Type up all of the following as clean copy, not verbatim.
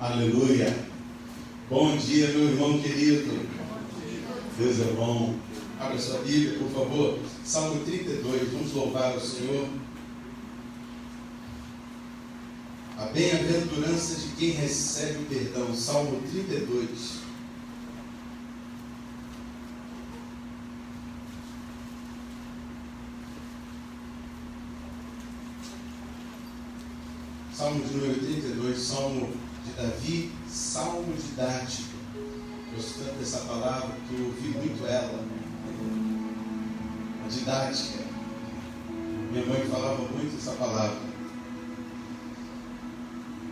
Aleluia. Bom dia, meu irmão querido. Deus é bom. Abra sua Bíblia, por favor. Salmo 32. Vamos louvar o Senhor. A bem-aventurança de quem recebe o perdão. Salmo 32. Salmo de número 32, Salmo de Davi, Salmo didático. Eu tanto essa palavra que eu ouvi muito ela. A didática. Minha mãe falava muito essa palavra.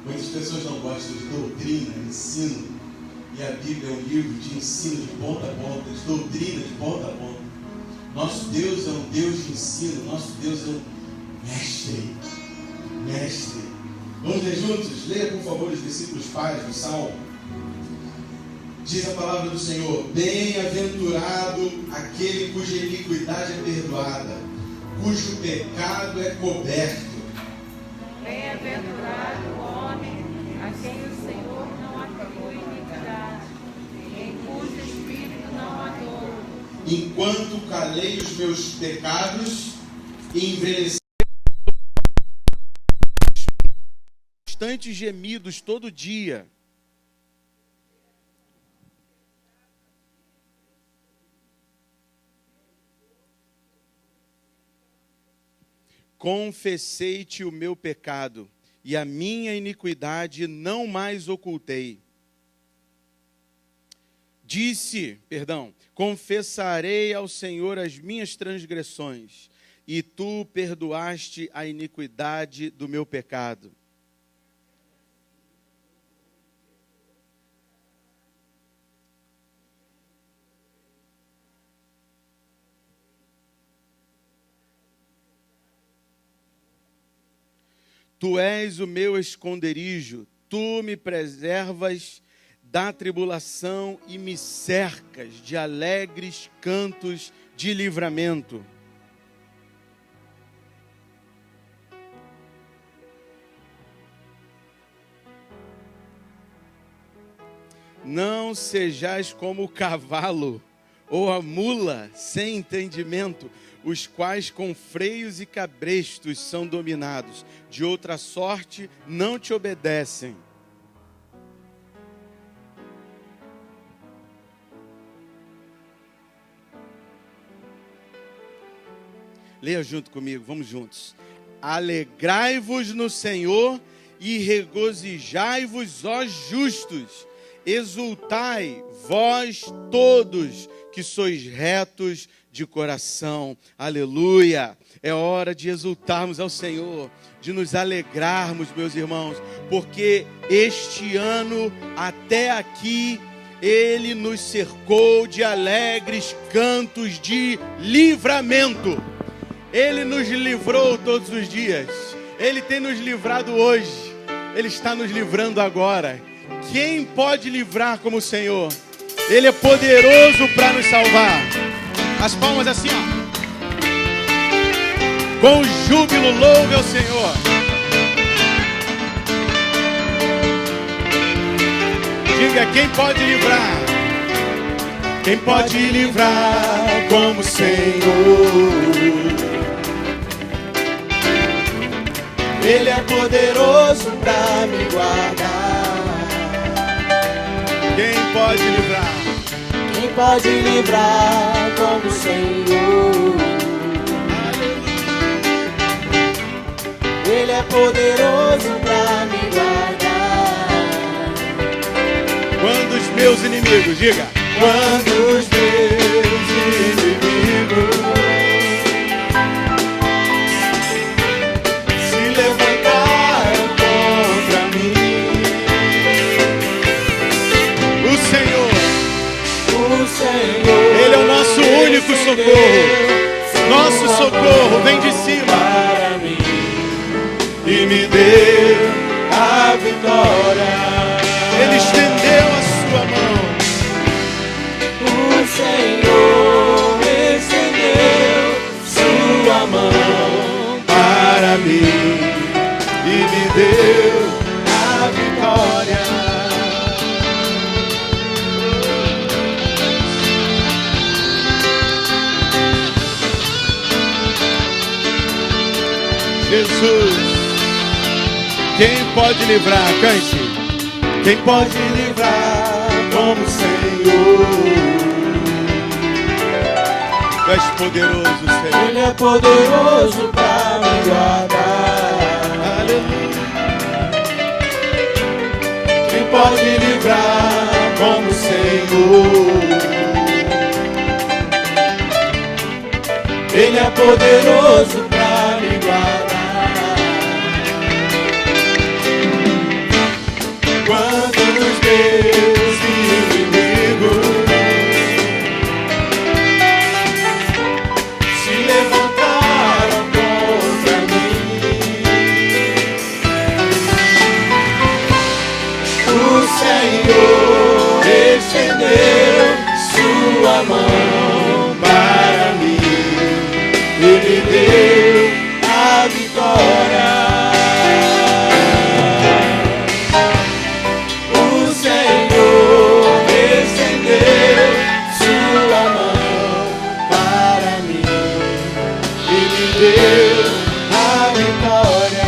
Muitas pessoas não gostam de doutrina, ensino. E a Bíblia é um livro de ensino de ponta a ponta, de doutrina de ponta a ponta. Nosso Deus é um Deus de ensino, nosso Deus é um mestre. Mestre. Vamos ler juntos? Leia, por favor, os versículos pares do Salmo. Diz a palavra do Senhor: bem-aventurado aquele cuja iniquidade é perdoada, cujo pecado é coberto. Bem-aventurado o homem a quem o Senhor não atribui iniquidade, em cujo espírito não há dolo. Enquanto calei os meus pecados e envelheci constantes gemidos todo dia. Confessei-te o meu pecado, e a minha iniquidade não mais ocultei. Confessarei ao Senhor as minhas transgressões, e tu perdoaste a iniquidade do meu pecado. Tu és o meu esconderijo, tu me preservas da tribulação e me cercas de alegres cantos de livramento. Não sejais como o cavalo ou a mula sem entendimento, os quais com freios e cabrestos são dominados, de outra sorte não te obedecem. Leia junto comigo, vamos juntos. Alegrai-vos no Senhor e regozijai-vos, ó justos. Exultai, vós todos que sois retos de coração. Aleluia. É hora de exultarmos ao Senhor, de nos alegrarmos, meus irmãos, porque este ano até aqui Ele nos cercou de alegres cantos de livramento. Ele nos livrou todos os dias. Ele tem nos livrado hoje. Ele está nos livrando agora. Quem pode livrar como o Senhor? Ele é poderoso para nos salvar. As palmas assim, ó. Com júbilo louve ao Senhor. Diga, quem pode livrar? Quem pode livrar como o Senhor? Ele é poderoso para me guardar. Quem pode livrar? Quem pode livrar como o Senhor? Ele é poderoso para me guardar. Quando os meus inimigos, diga. Quando os meus inimigos se levantaram contra mim, o Senhor, Ele é o nosso único socorro. Nosso socorro vem de cima para mim e me deu a vitória. Ele estendeu a sua mão. O Senhor estendeu sua mão para mim e me deu a vitória. Jesus. Quem pode livrar? Cante. Quem pode livrar como o Senhor? Tu és poderoso, Senhor. Ele é poderoso para me guardar. Aleluia. Quem pode livrar como o Senhor? Ele é poderoso para me guardar. Quando os meus inimigos se levantaram contra mim, o Senhor estendeu sua mão para mim. Ele deu a vitória. O Senhor estendeu sua mão para mim. Ele deu a vitória.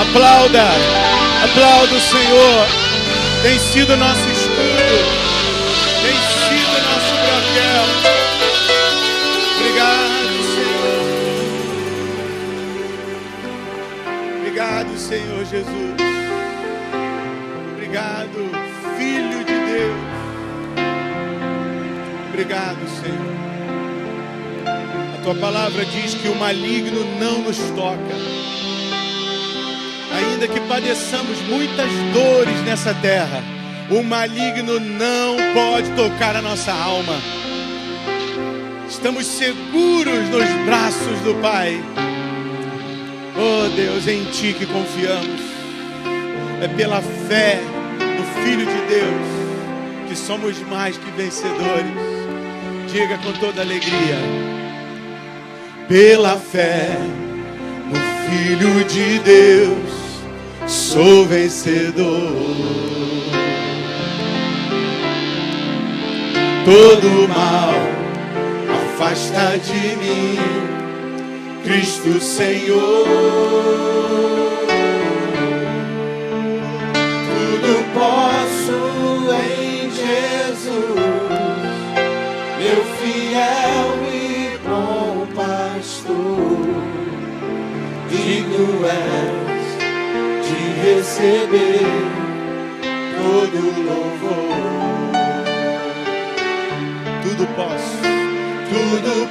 Aplauda, aplauda o Senhor. Tem sido nosso escudo, tem sido nosso broquel. Obrigado, Senhor. Obrigado, Senhor Jesus. Obrigado, Filho de Deus. Obrigado, Senhor. A tua palavra diz que o maligno não nos toca. Ainda que padeçamos muitas dores nessa terra, o maligno não pode tocar a nossa alma. Estamos seguros nos braços do Pai. Oh Deus, em Ti que confiamos. É pela fé no Filho de Deus que somos mais que vencedores. Diga com toda alegria: pela fé no Filho de Deus sou vencedor. Todo mal afasta de mim, Cristo Senhor. Tudo posso em Jesus, meu fiel e bom pastor. Digno és de receber todo louvor. Tudo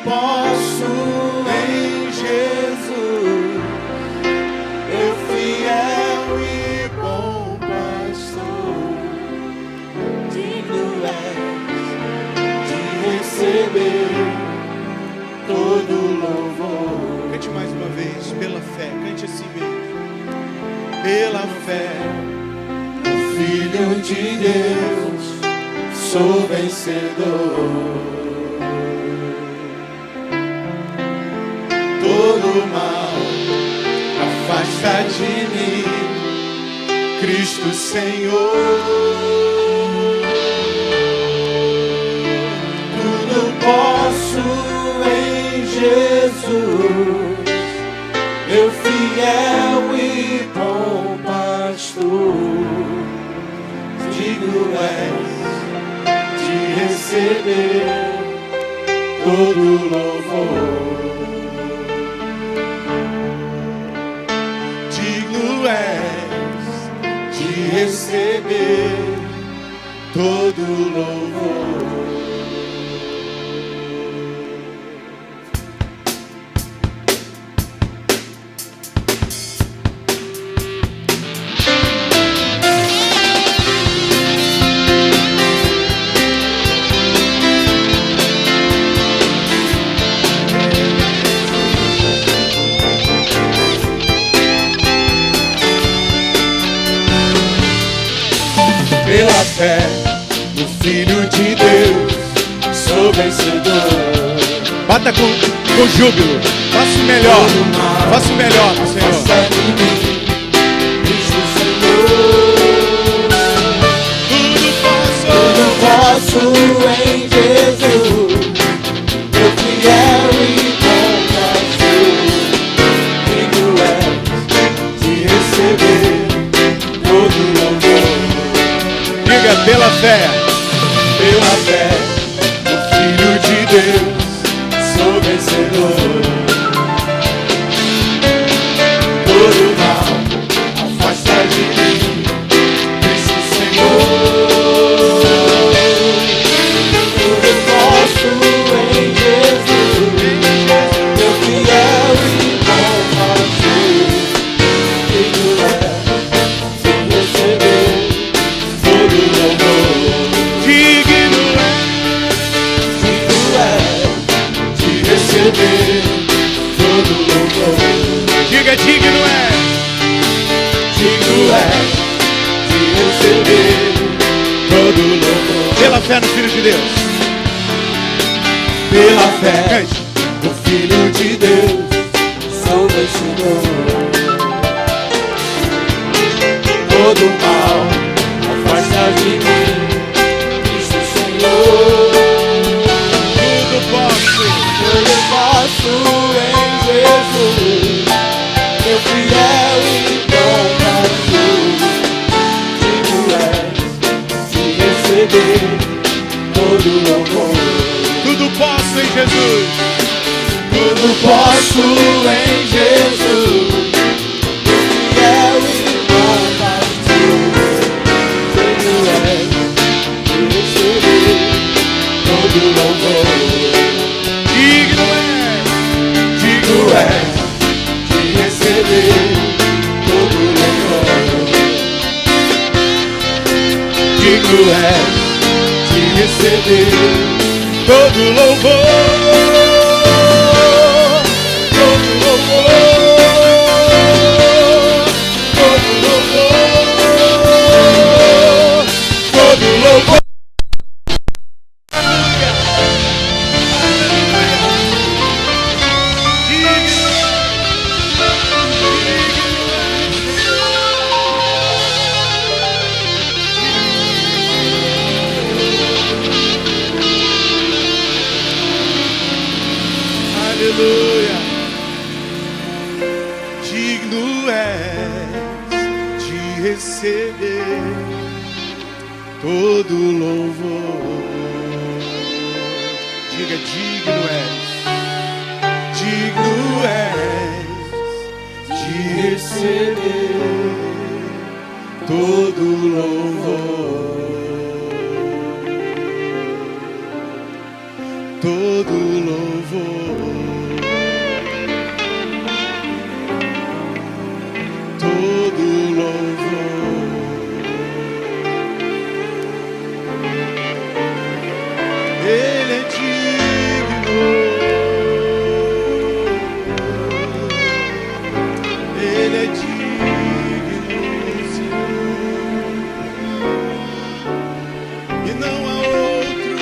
posso em Jesus, meu fiel e bom pastor. Digno és de receber todo louvor. Cante mais uma vez, pela fé, cante assim mesmo. Pela fé, o Filho de Deus, sou vencedor. Todo mal afasta de mim, Cristo Senhor. Tudo posso em Jesus, meu fiel e bom pastor. Digno és de receber todo louvor. Digno és de receber todo louvor. Pela fé no Filho de Deus, sou vencedor. Bata com júbilo. Faça o melhor. Faça o melhor pro Senhor. Tudo posso em Jesus, meu fiel e bom pastor. Digno és de receber todo louvor. Diga pela fé. Pela fé, o Filho de Deus, sou vencedor. Todo mal afasta de mim, disse o Senhor. Tudo posso em Jesus, meu fiel e bom pastor. Digno é de receber todo louvor. Digno é De receber todo louvor. Diga, digno é. Digno é de receber todo louvor. Pela fé no Filho de Deus. Pela fé, Cante. o Filho de Deus, sou vencedor. Todo mal afasta de mim, disse o Senhor. Tudo posso. Tudo posso em Jesus, meu fiel e bom pastor. Digno és de receber todo louvor. Tudo posso em Jesus. Tudo posso em Jesus, meu fiel e bom pastor. Digno és de receber todo louvor. Digno é. Digno és de receber todo louvor. Digno és de receber Todo louvor. Todo louvor. Todo louvor. Todo louvor. Aleluia. Digno és de receber todo louvor. Diga, digno és. Digno és de receber todo louvor. Todo louvor. Todo louvor. Ele é digno. Ele é digno, Senhor. E não há outro.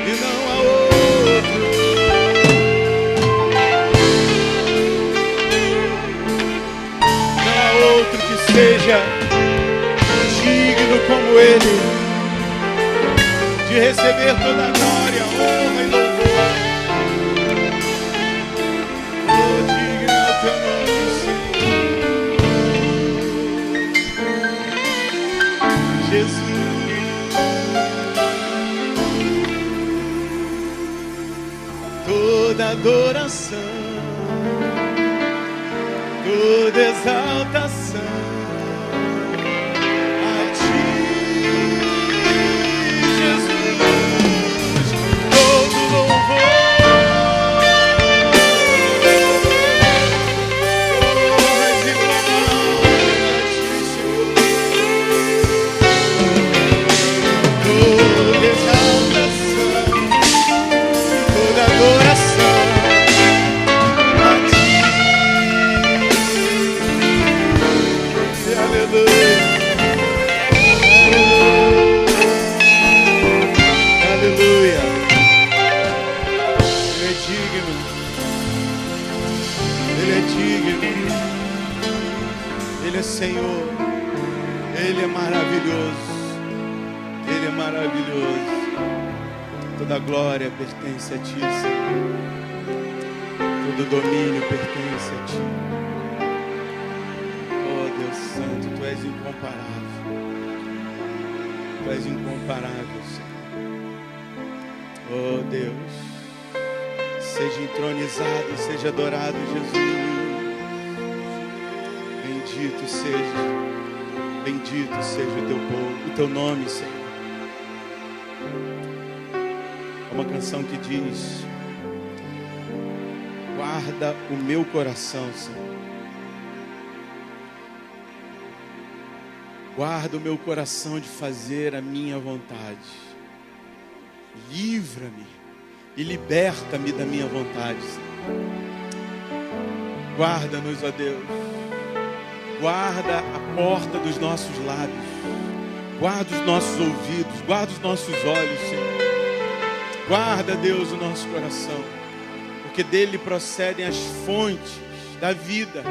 E não há outro. Não há outro que seja digno como Ele, de receber toda a glória, honra e louvor. Oh, digno é o teu nome, Senhor. Jesus. Toda adoração, toda exaltação a ti, Jesus. Todo louvor, honras e glória a ti, Senhor. Toda exaltação, toda adoração a ti. é Senhor. Ele é maravilhoso. Ele é maravilhoso. Toda glória pertence a Ti, Senhor. Todo domínio pertence a Ti. Oh, Deus Santo, Tu és incomparável. Tu és incomparável, Senhor. Oh, Deus, seja entronizado, seja adorado, Jesus. Bendito seja o Teu povo, o Teu nome, Senhor. Há uma canção que diz: guarda o meu coração, Senhor. Guarda o meu coração de fazer a minha vontade. Livra-me e liberta-me da minha vontade, Senhor. Guarda-nos, ó Deus. Guarda a porta dos nossos lábios. Guarda os nossos ouvidos. Guarda os nossos olhos, Senhor. Guarda, Deus, o nosso coração, porque dele procedem as fontes da vida.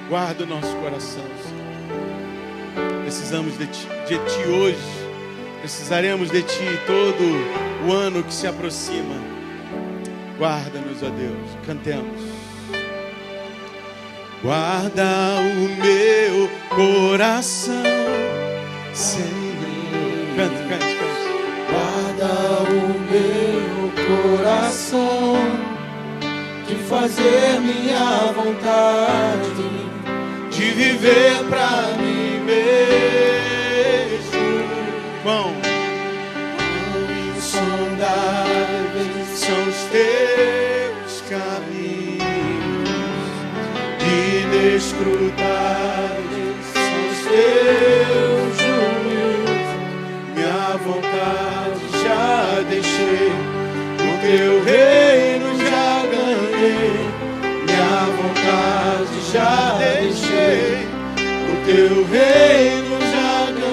Guarda o nosso coração, Senhor. Precisamos de Ti hoje. Precisaremos de Ti todo o ano que se aproxima. Guarda-nos, ó Deus. Cantemos. Guarda o meu coração, Senhor. Cante. Guarda o meu coração de fazer minha vontade, de viver pra mim mesmo. Quão insondáveis são os Teus caminhos, inescrutáveis são os Teus juízos. Minha vontade já deixei, o Teu reino já ganhei. Minha vontade já deixei, o Teu reino já ganhei.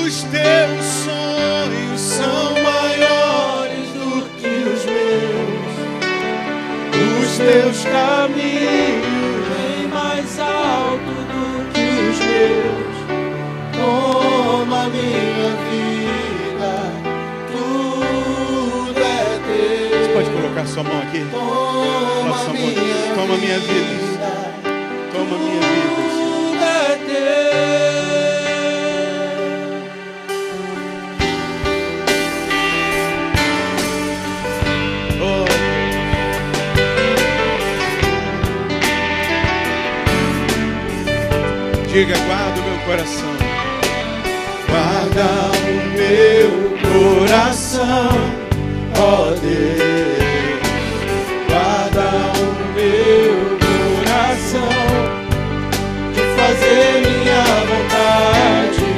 os Teus sonhos São maiores do que os meus, os Teus caminhos bem mais alto do que os meus. Toma minha vida, tudo é Teu. Você pode colocar sua mão aqui? Toma minha Toma minha vida. Toma minha vida. tudo é Teu. Oh, diga, guarda o meu coração. Guarda o meu coração, ó Deus. Guarda o meu coração de fazer minha vontade,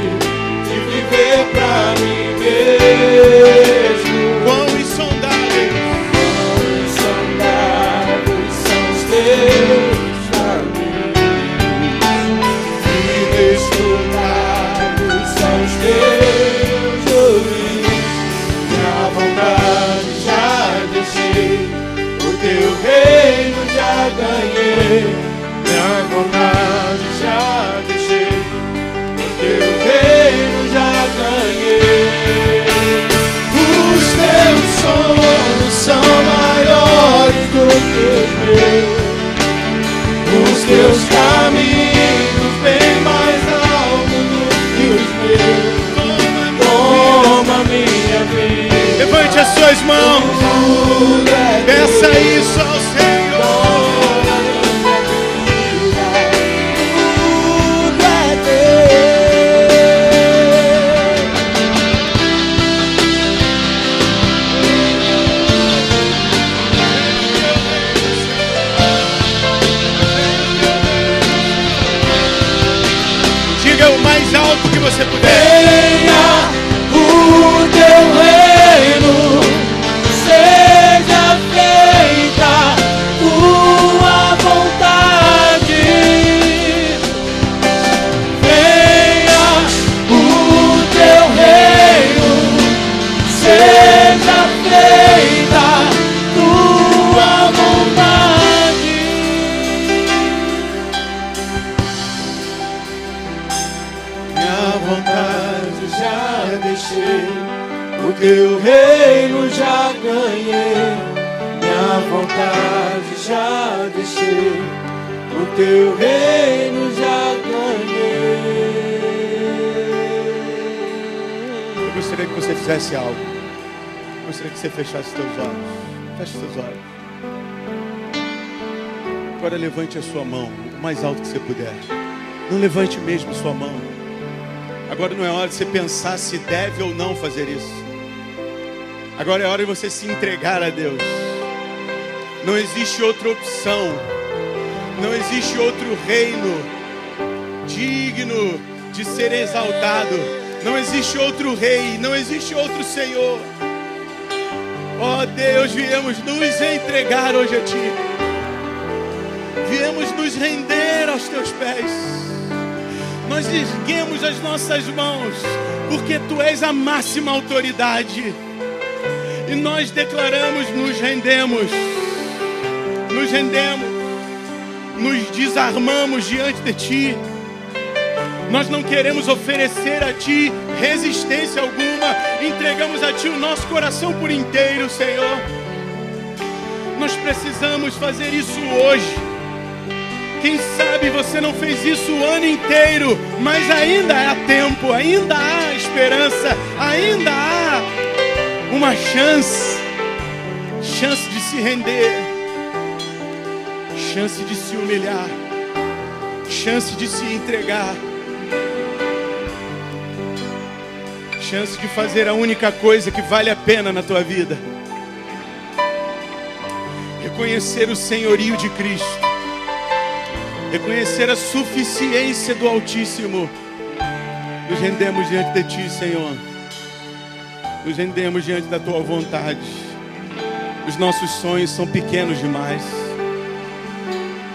de viver pra mim mesmo. Quão insondáveis São os Teus caminhos, inescrutáveis são os Teus juízos. Minha vontade já deixei, o Teu reino já ganhei. Minha vontade já deixei, o Teu reino já ganhei. Os Teus sonhos são maiores do que os meus, os Teus caminhos bem mais altos do que os meus. Toma minha vida, levante as suas mãos. tudo é Peça Teu. isso ao Senhor. Toma minha vida, tudo é Teu. Diga o mais alto que você puder. Venha o Teu reino, seja feita já deixei, no teu reino já ganhei. Eu gostaria que você fizesse algo. Eu gostaria que você fechasse seus olhos. Feche seus olhos. Agora levante a sua mão o mais alto que você puder. Não levante mesmo sua mão. Agora não é hora de você pensar se deve ou não fazer isso. Agora é hora de você se entregar a Deus. Não existe outra opção. Não existe outro reino digno de ser exaltado. Não existe outro rei. Não existe outro Senhor. Ó Deus, viemos nos entregar hoje a Ti. Viemos nos render aos Teus pés. Nós erguemos as nossas mãos, porque Tu és a máxima autoridade. E nós declaramos, nos rendemos, nos desarmamos diante de Ti. Nós não queremos oferecer a Ti resistência alguma. Entregamos a Ti o nosso coração por inteiro, Senhor. Nós precisamos fazer isso hoje. Quem sabe você não fez isso o ano inteiro, mas ainda há tempo, ainda há esperança, ainda há uma chance de se render, chance de se humilhar, chance de se entregar, chance de fazer a única coisa que vale a pena na tua vida: reconhecer o senhorio de Cristo, reconhecer a suficiência do Altíssimo. Nos rendemos diante de Ti, Senhor. Nos rendemos diante da Tua vontade. Os nossos sonhos são pequenos demais.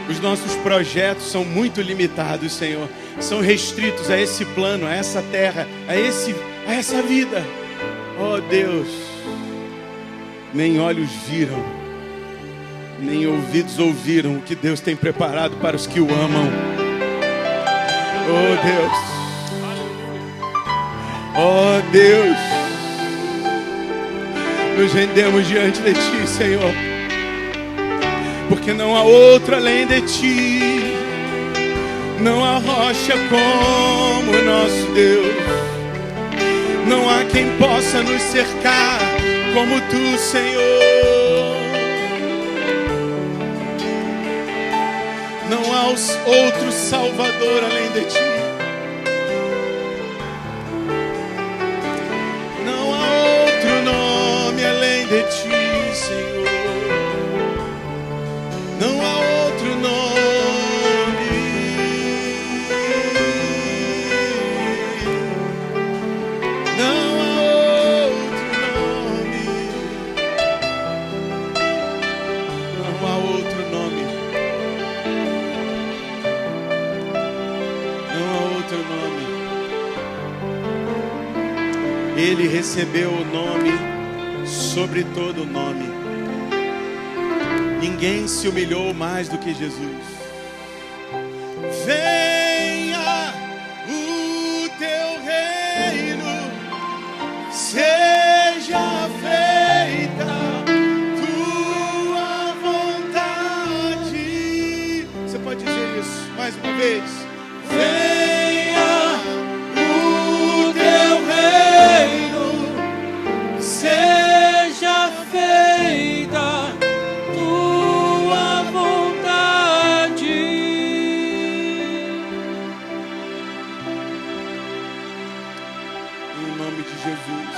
Os nossos projetos são muito limitados, Senhor. São restritos a esse plano, a essa terra, a essa vida. Oh Deus, nem olhos viram, nem ouvidos ouviram o que Deus tem preparado para os que o amam. Oh Deus, oh Deus, nos rendemos diante de Ti, Senhor, porque não há outro além de Ti, não há rocha como o nosso Deus, não há quem possa nos cercar como Tu, Senhor. Não há outro Salvador além de Ti. Não há outro nome além de Ti, Senhor. Não há outro nome. Não há outro nome. Não há outro nome. Outro nome. Ele recebeu o nome sobre todo nome. Ninguém se humilhou mais do que Jesus. Venha o Teu reino, seja feita Tua vontade. Você pode dizer isso mais uma vez? Venha o Teu reino, Seja feita Tua vontade. em nome de Jesus.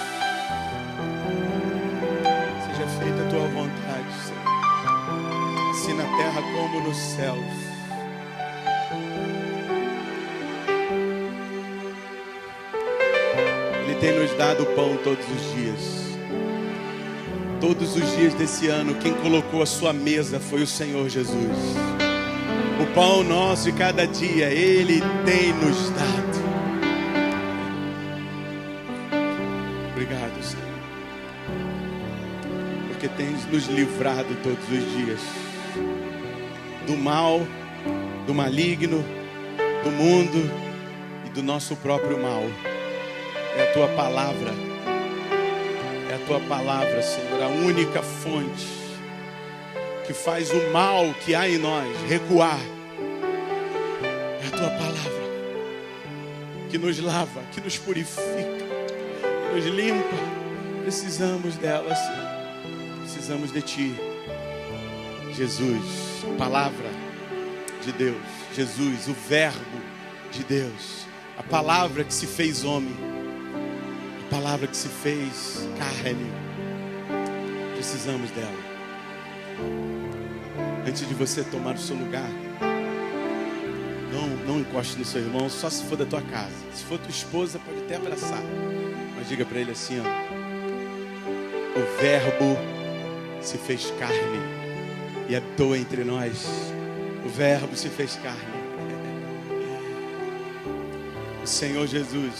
Seja feita a Tua vontade, Senhor, assim na terra como nos céus. Tem nos dado o pão todos os dias. Todos os dias desse ano, quem colocou a sua mesa foi o Senhor Jesus. O pão nosso de cada dia, Ele tem nos dado. Obrigado, Senhor, porque tens nos livrado todos os dias do mal, do maligno, do mundo e do nosso próprio mal. É a Tua palavra. É a Tua palavra, Senhor, a única fonte que faz o mal que há em nós recuar. É a tua palavra que nos lava, que nos purifica, que nos limpa. Precisamos dela, Senhor. Precisamos de Ti. Jesus, palavra de Deus. Jesus, o verbo de Deus. A palavra que se fez homem. A palavra que se fez carne. Precisamos dela. Antes de você tomar o seu lugar, não encoste no seu irmão, só se for da tua casa. Se for tua esposa, pode até abraçar. Mas diga para ele assim, ó. O verbo se fez carne e habitou entre nós. O verbo se fez carne. O Senhor Jesus.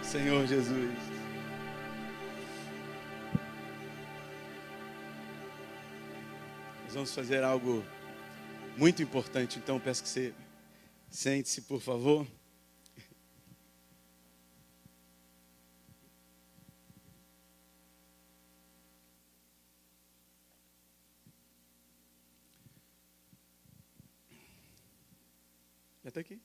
Senhor Jesus. Nós vamos fazer algo muito importante, então peço que você sente-se, por favor. Já está aqui?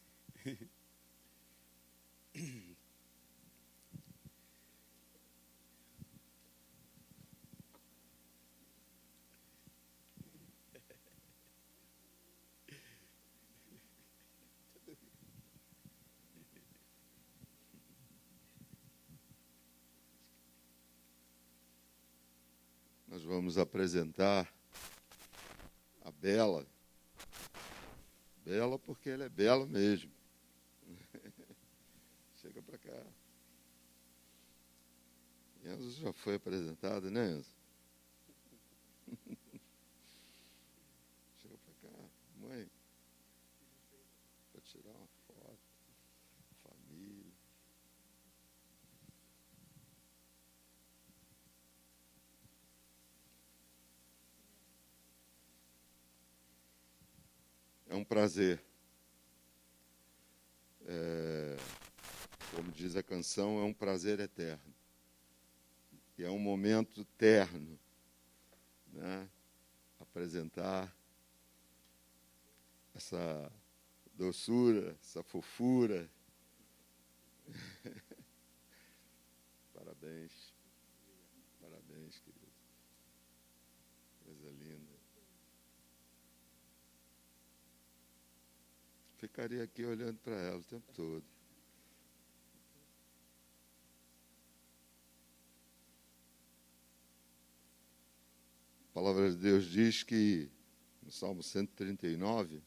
Nós vamos apresentar a Bela. Bela porque ela é bela mesmo. Chega para cá. Enzo já foi apresentado, né, Enzo? Chega para cá. Mãe, vou tirar uma foto. Família. É um prazer. Como diz a canção, é um prazer eterno. E é um momento terno, né? Apresentar essa doçura, essa fofura. Parabéns. Parabéns, querido. Coisa linda. Ficaria aqui olhando para ela o tempo todo. A palavra de Deus diz que, no Salmo 139,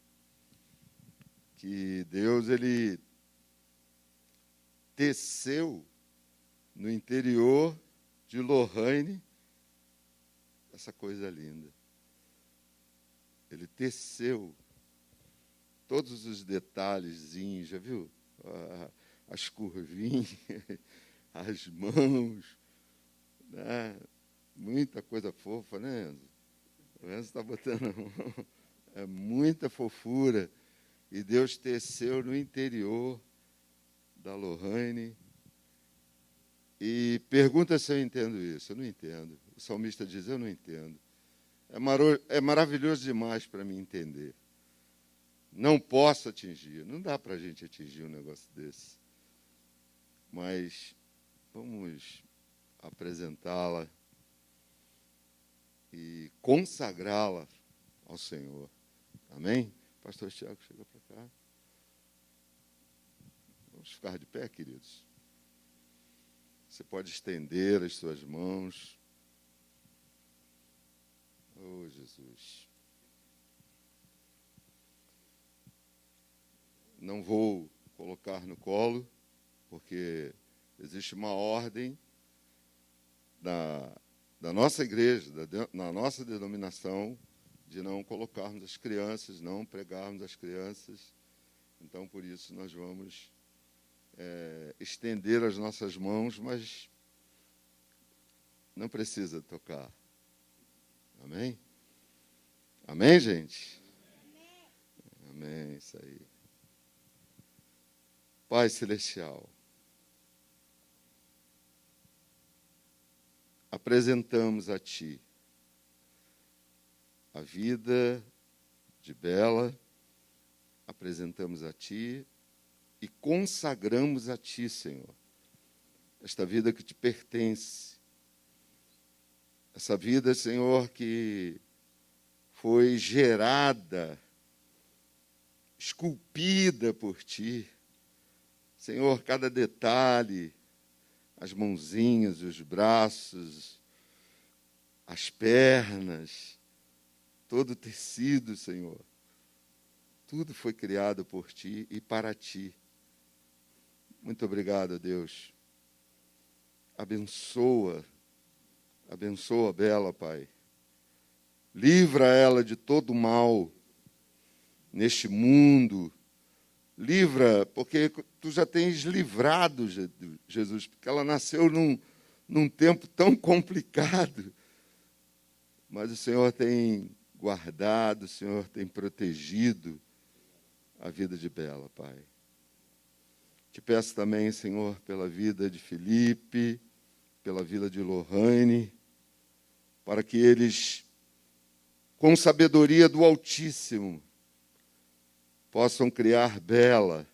que Deus, Ele teceu no interior de Lohane essa coisa linda. Ele teceu todos os detalhezinhos, já viu? As curvinhas, as mãos, né? Muita coisa fofa, né, Enzo? O Enzo está botando a mão. É muita fofura. E Deus teceu no interior da Lohane. E pergunta se eu entendo isso. Eu não entendo. O salmista diz, eu não entendo. É maravilhoso demais para mim entender. Não posso atingir. Não dá para a gente atingir um negócio desse. Mas vamos apresentá-la e consagrá-la ao Senhor. Amém? Pastor Tiago, chega para cá. Vamos ficar de pé, queridos. Você pode estender as suas mãos. Oh, Jesus. Não vou colocar no colo, porque existe uma ordem da nossa igreja, na nossa denominação, de não colocarmos as crianças, não pregarmos as crianças. Então, por isso, nós vamos estender as nossas mãos, mas não precisa tocar. Amém? Amém, gente? Amém, isso aí. Pai Celestial, apresentamos a Ti a vida de Bela, apresentamos a Ti e consagramos a Ti, Senhor, esta vida que te pertence, essa vida, Senhor, que foi gerada, esculpida por Ti. Senhor, cada detalhe, as mãozinhas, os braços, as pernas, todo o tecido, Senhor, tudo foi criado por Ti e para Ti. Muito obrigado, Deus. Abençoa a Bela, Pai. Livra ela de todo mal neste mundo. Livra, porque Tu já tens livrado, Jesus, porque ela nasceu num tempo tão complicado. Mas o Senhor tem guardado, o Senhor tem protegido a vida de Bela, Pai. Te peço também, Senhor, pela vida de Felipe, pela vida de Lohane, para que eles, com sabedoria do Altíssimo, possam criar Bela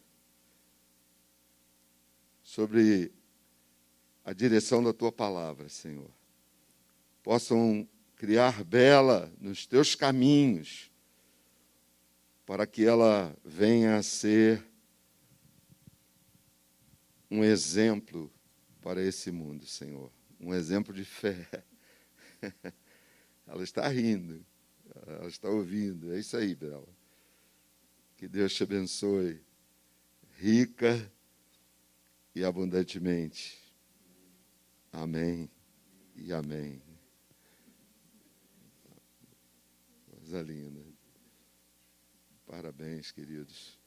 sobre a direção da Tua palavra, Senhor. Possam criar Bela nos Teus caminhos, para que ela venha a ser um exemplo para esse mundo, Senhor. Um exemplo de fé. Ela está rindo, ela está ouvindo. É isso aí, Bela. Que Deus te abençoe, rica e abundantemente. Amém e amém. Coisa linda. Parabéns, queridos.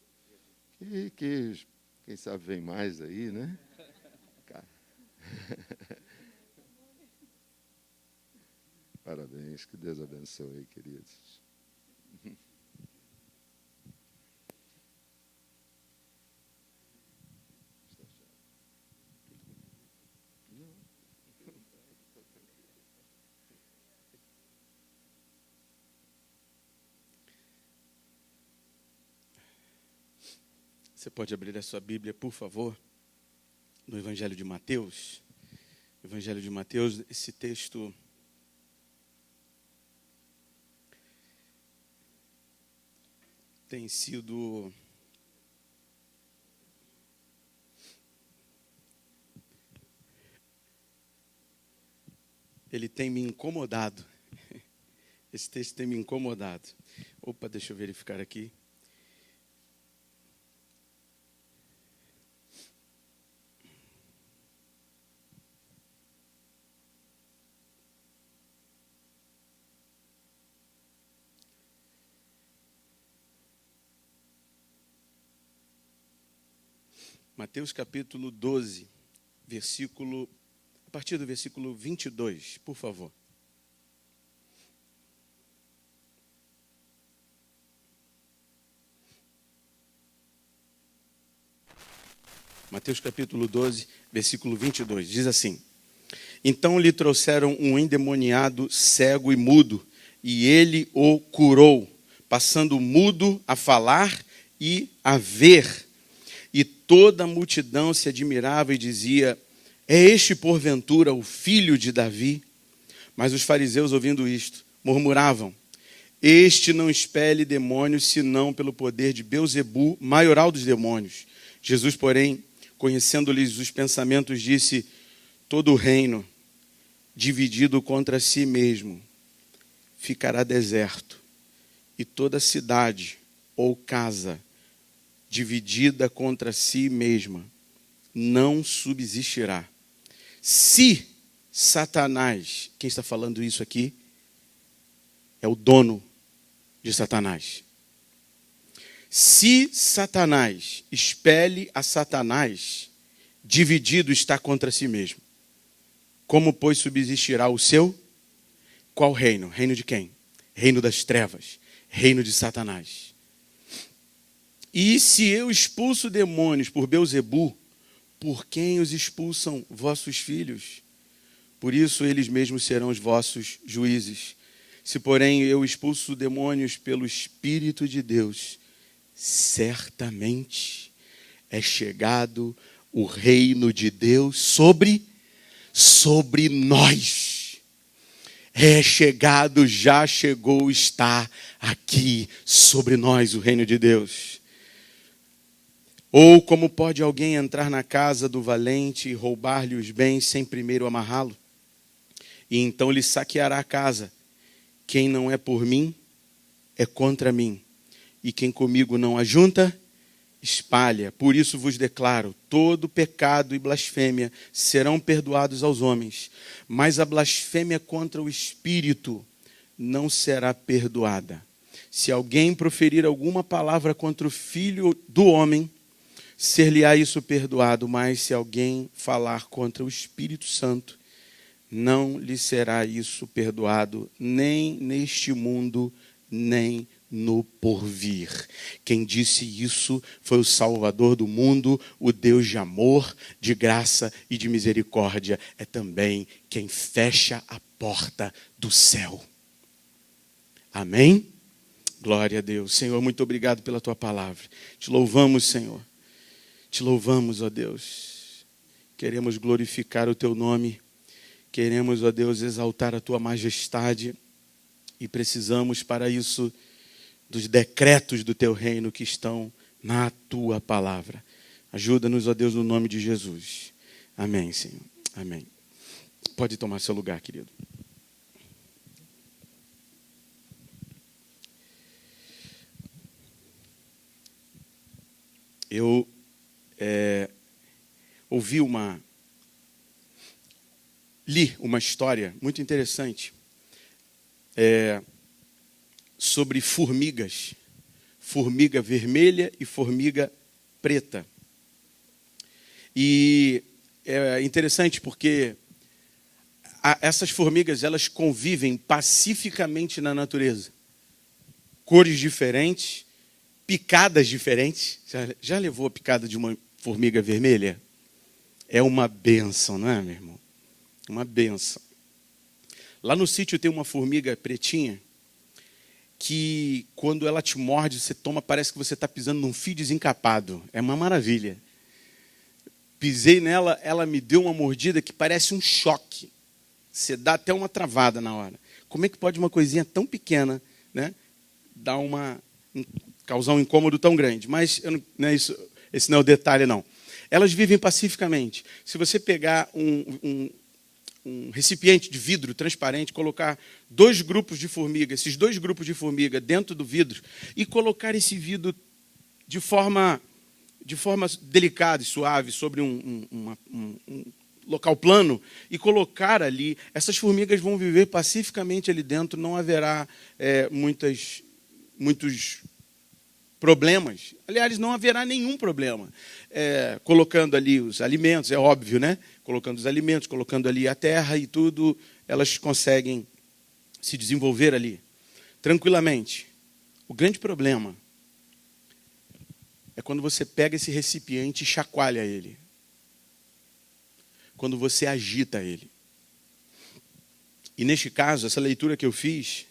Quem sabe vem mais aí, né? Parabéns, que Deus abençoe, queridos. Você pode abrir a sua Bíblia, por favor, no Evangelho de Mateus. Evangelho de Mateus, esse texto tem sido ele tem me incomodado. Esse texto tem me incomodado. Opa, deixa eu verificar aqui. Mateus capítulo 12, a partir do versículo 22, por favor. Mateus capítulo 12, versículo 22, diz assim: Então lhe trouxeram um endemoniado cego e mudo, e ele o curou, passando mudo a falar e a ver. E toda a multidão se admirava e dizia: É este, porventura, o filho de Davi? Mas os fariseus, ouvindo isto, murmuravam: Este não expele demônios, senão pelo poder de Belzebu, maioral dos demônios. Jesus, porém, conhecendo-lhes os pensamentos, disse: Todo reino dividido contra si mesmo ficará deserto, e toda cidade ou casa dividida contra si mesma não subsistirá. Se Satanás, quem está falando isso aqui é o dono de Satanás. Se Satanás expele a Satanás, dividido está contra si mesmo. Como, pois, subsistirá o seu? Qual reino? Reino de quem? Reino das trevas, reino de Satanás. E se eu expulso demônios por Belzebu, por quem os expulsam vossos filhos? Por isso eles mesmos serão os vossos juízes. Se, porém, eu expulso demônios pelo Espírito de Deus, certamente é chegado o reino de Deus sobre nós. É chegado, já chegou, está aqui sobre nós o reino de Deus. Ou como pode alguém entrar na casa do valente e roubar-lhe os bens sem primeiro amarrá-lo? E então lhe saqueará a casa. Quem não é por mim, é contra mim. E quem comigo não ajunta, espalha. Por isso vos declaro, todo pecado e blasfêmia serão perdoados aos homens, mas a blasfêmia contra o Espírito não será perdoada. Se alguém proferir alguma palavra contra o Filho do homem, ser-lhe-á isso perdoado, mas se alguém falar contra o Espírito Santo, não lhe será isso perdoado, nem neste mundo, nem no porvir. Quem disse isso foi o Salvador do mundo, o Deus de amor, de graça e de misericórdia. É também quem fecha a porta do céu. Amém? Glória a Deus. Senhor, muito obrigado pela tua palavra. Te louvamos, Senhor. Te louvamos, ó Deus. Queremos glorificar o teu nome. Queremos, ó Deus, exaltar a tua majestade. E precisamos, para isso, dos decretos do teu reino que estão na tua palavra. Ajuda-nos, ó Deus, no nome de Jesus. Amém, Senhor. Amém. Pode tomar seu lugar, querido. Eu li uma história muito interessante sobre formigas, formiga vermelha e formiga preta. E é interessante porque essas formigas, elas convivem pacificamente na natureza. Cores diferentes, picadas diferentes. Já levou a picada de uma formiga vermelha? É uma bênção, não é, meu irmão? Uma bênção. Lá no sítio tem uma formiga pretinha que, quando ela te morde, você toma, parece que você está pisando num fio desencapado. É uma maravilha. Pisei nela, ela me deu uma mordida que parece um choque. Você dá até uma travada na hora. Como é que pode uma coisinha tão pequena, né, causar um incômodo tão grande? Mas não é isso, esse não é o detalhe, não. Elas vivem pacificamente. Se você pegar um recipiente de vidro transparente, colocar dois grupos de formiga, esses dois grupos de formiga dentro do vidro, e colocar esse vidro de forma delicada e suave sobre um local plano, e colocar ali, essas formigas vão viver pacificamente ali dentro, não haverá muitos problemas. Aliás, não haverá nenhum problema. Colocando ali os alimentos, é óbvio, né? Colocando os alimentos, colocando ali a terra e tudo, elas conseguem se desenvolver ali tranquilamente. O grande problema é quando você pega esse recipiente e chacoalha ele. Quando você agita ele. E neste caso, essa leitura que eu fiz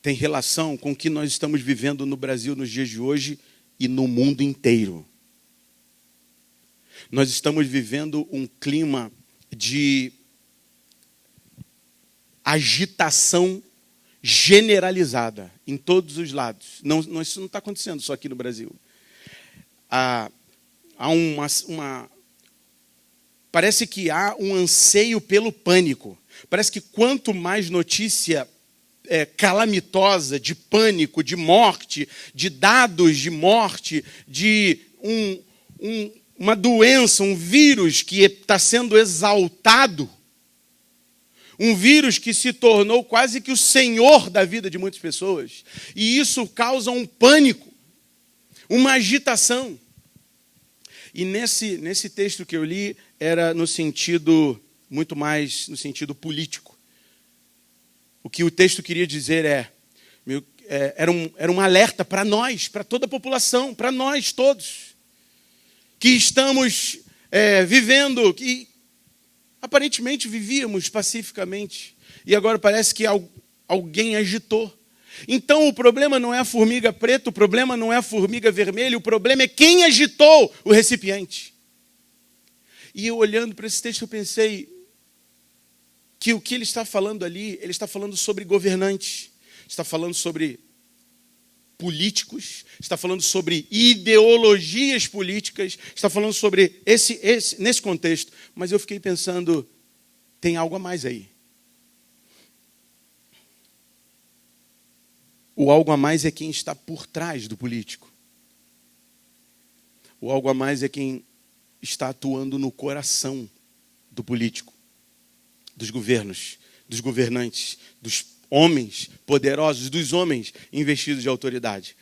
tem relação com o que nós estamos vivendo no Brasil nos dias de hoje e no mundo inteiro. Nós estamos vivendo um clima de agitação generalizada em todos os lados. Isso não está acontecendo só aqui no Brasil. Parece que há um anseio pelo pânico. Parece que quanto mais notícia calamitosa, de pânico, de morte, de dados de morte, de uma doença, um vírus que está sendo exaltado, um vírus que se tornou quase que o senhor da vida de muitas pessoas. E isso causa um pânico, uma agitação. E nesse texto que eu li, era no sentido, muito mais no sentido político. O que o texto queria dizer era um alerta para nós, para toda a população, para nós todos, que estamos vivendo, que aparentemente vivíamos pacificamente, e agora parece que Alguém agitou. Então o problema não é a formiga preta, o problema não é a formiga vermelha, o problema é quem agitou o recipiente. E eu olhando para esse texto eu pensei que o que ele está falando ali, ele está falando sobre governantes, está falando sobre políticos, está falando sobre ideologias políticas, está falando sobre nesse contexto. Mas eu fiquei pensando, tem algo a mais aí. O algo a mais é quem está por trás do político. O algo a mais é quem está atuando no coração do político, dos governos, dos governantes, dos homens poderosos, dos homens investidos de autoridade.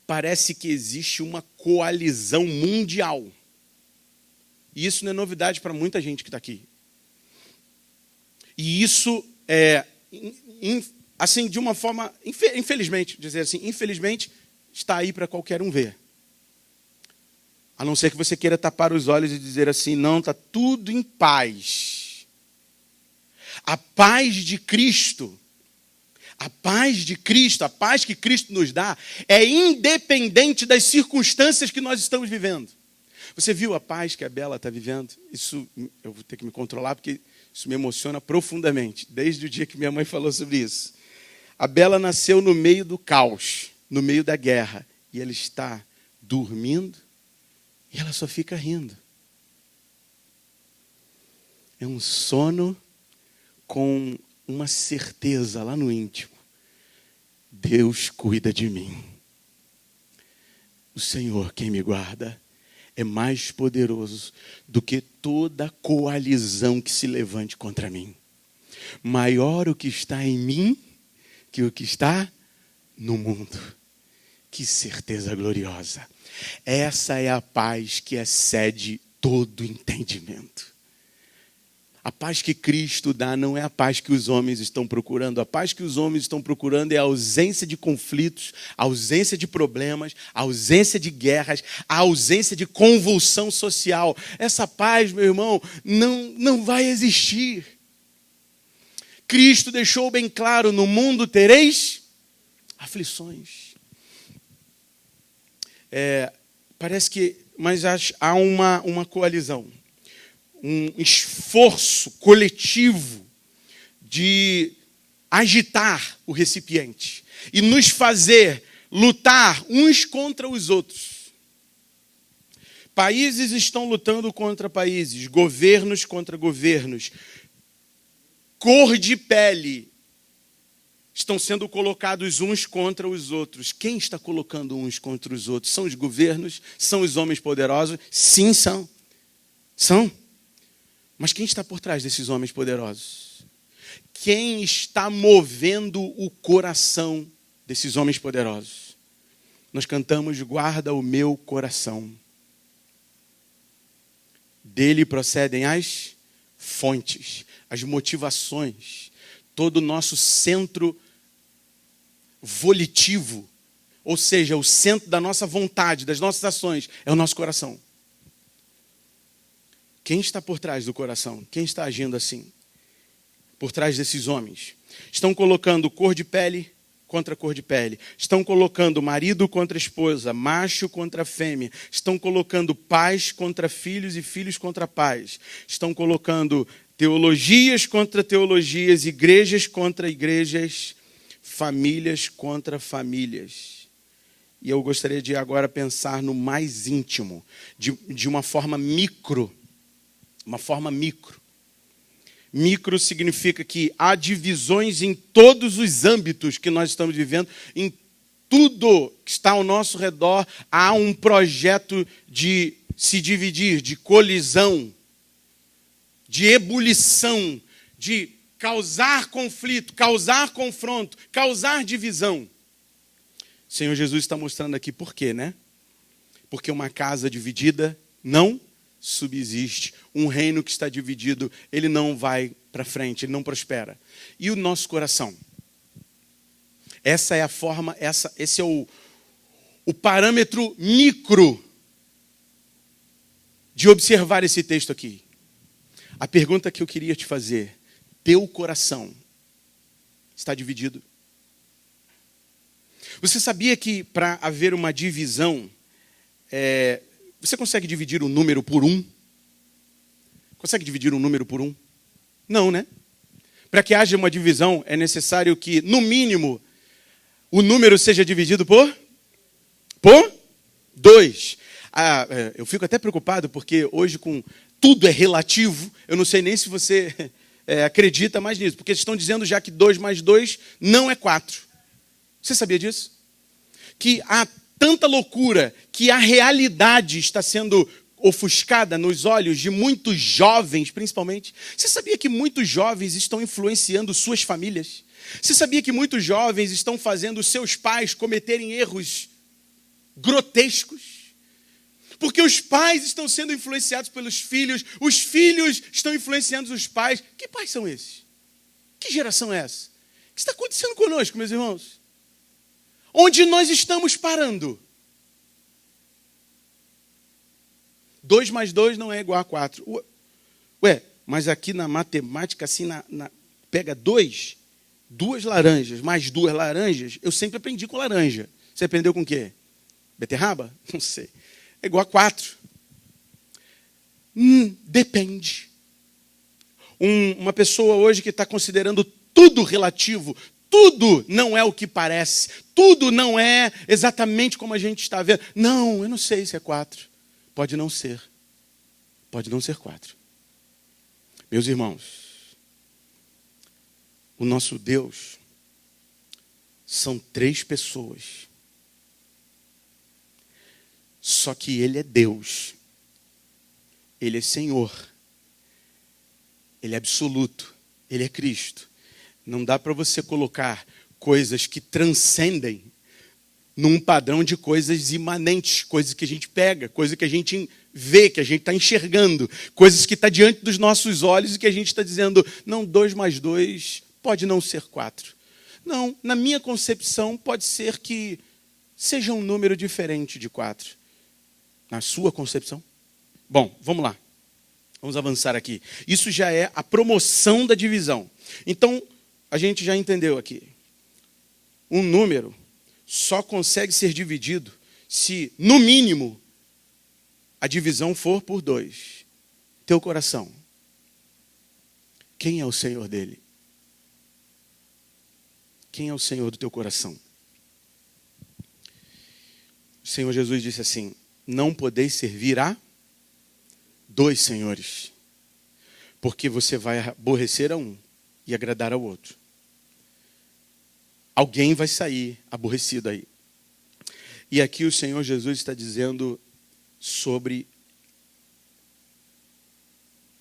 Parece que existe uma coalizão mundial. E isso não é novidade para muita gente que está aqui. E isso é, assim, de uma forma, infelizmente, dizer assim, infelizmente, está aí para qualquer um ver. A não ser que você queira tapar os olhos e dizer assim, não, está tudo em paz. A paz de Cristo, a paz que Cristo nos dá, é independente das circunstâncias que nós estamos vivendo. Você viu a paz que a Bela está vivendo? Isso, eu vou ter que me controlar, porque isso me emociona profundamente, desde o dia que minha mãe falou sobre isso. A Bela nasceu no meio do caos, no meio da guerra, e ela está dormindo, e ela só fica rindo. É um sono com uma certeza lá no íntimo. Deus cuida de mim. O Senhor, quem me guarda, é mais poderoso do que toda coalizão que se levante contra mim. Maior o que está em mim que o que está no mundo. Que certeza gloriosa. Essa é a paz que excede todo entendimento. A paz que Cristo dá não é a paz que os homens estão procurando. A paz que os homens estão procurando é a ausência de conflitos, a ausência de problemas, a ausência de guerras, a ausência de convulsão social. Essa paz, meu irmão, não vai existir. Cristo deixou bem claro, no mundo tereis aflições. Parece que, mas há uma coalizão, um esforço coletivo de agitar o recipiente e nos fazer lutar uns contra os outros. Países estão lutando contra países, governos contra governos, cor de pele estão sendo colocados uns contra os outros. Quem está colocando uns contra os outros? São os governos? São os homens poderosos? Sim, são. São. Mas quem está por trás desses homens poderosos? Quem está movendo o coração desses homens poderosos? Nós cantamos, guarda o meu coração. Dele procedem as fontes, as motivações, todo o nosso centro volitivo, ou seja, o centro da nossa vontade, das nossas ações, é o nosso coração. Quem está por trás do coração? Quem está agindo assim? Por trás desses homens? Estão colocando cor de pele contra cor de pele. Estão colocando marido contra esposa, macho contra fêmea. Estão colocando pais contra filhos e filhos contra pais. Estão colocando teologias contra teologias, igrejas contra igrejas, famílias contra famílias. E eu gostaria de agora pensar no mais íntimo, de uma forma micro. Uma forma micro. Micro significa que há divisões em todos os âmbitos que nós estamos vivendo, em tudo que está ao nosso redor, há um projeto de se dividir, de colisão, de ebulição, de causar conflito, causar confronto, causar divisão. O Senhor Jesus está mostrando aqui por quê, né? Porque uma casa dividida não subsiste. Um reino que está dividido, ele não vai para frente, ele não prospera. E o nosso coração? Essa é a forma, esse é o parâmetro micro de observar esse texto aqui. A pergunta que eu queria te fazer: teu coração está dividido. Você sabia que para haver uma divisão, você consegue dividir um número por 1? Consegue dividir um número por 1? Não, né? Para que haja uma divisão, é necessário que, no mínimo, o número seja dividido por 2. Eu fico até preocupado, porque hoje com tudo é relativo. Eu não sei nem se você acredita mais nisso, porque eles estão dizendo já que 2 mais 2 não é 4. Você sabia disso? Que há tanta loucura que a realidade está sendo ofuscada nos olhos de muitos jovens, principalmente. Você sabia que muitos jovens estão influenciando suas famílias? Você sabia que muitos jovens estão fazendo seus pais cometerem erros grotescos? Porque os pais estão sendo influenciados pelos filhos, os filhos estão influenciando os pais. Que pais são esses? Que geração é essa? O que está acontecendo conosco, meus irmãos? Onde nós estamos parando? 2 mais 2 não é igual a 4. Ué, mas aqui na matemática, assim, pega 2 laranjas, mais 2 laranjas, eu sempre aprendi com laranja. Você aprendeu com o quê? Beterraba? Não sei. É igual a 4. Depende. Uma pessoa hoje que está considerando tudo relativo, tudo não é o que parece, tudo não é exatamente como a gente está vendo. Não, eu não sei se é 4. Pode não ser. Pode não ser 4. Meus irmãos, o nosso Deus são 3 pessoas. Só que Ele é Deus. Ele é Senhor. Ele é absoluto. Ele é Cristo. Não dá para você colocar coisas que transcendem num padrão de coisas imanentes, coisas que a gente pega, coisas que a gente vê, que a gente está enxergando, coisas que estão diante dos nossos olhos e que a gente está dizendo, não, 2 mais 2 pode não ser 4. Não, na minha concepção pode ser que seja um número diferente de 4. Na sua concepção? Bom, vamos lá. Vamos avançar aqui. Isso já é a promoção da divisão. Então, a gente já entendeu aqui. Um número só consegue ser dividido se, no mínimo, a divisão for por 2. Teu coração. Quem é o Senhor dele? Quem é o Senhor do teu coração? O Senhor Jesus disse assim, não podeis servir a 2 senhores, porque você vai aborrecer a um e agradar ao outro. Alguém vai sair aborrecido aí. E aqui o Senhor Jesus está dizendo sobre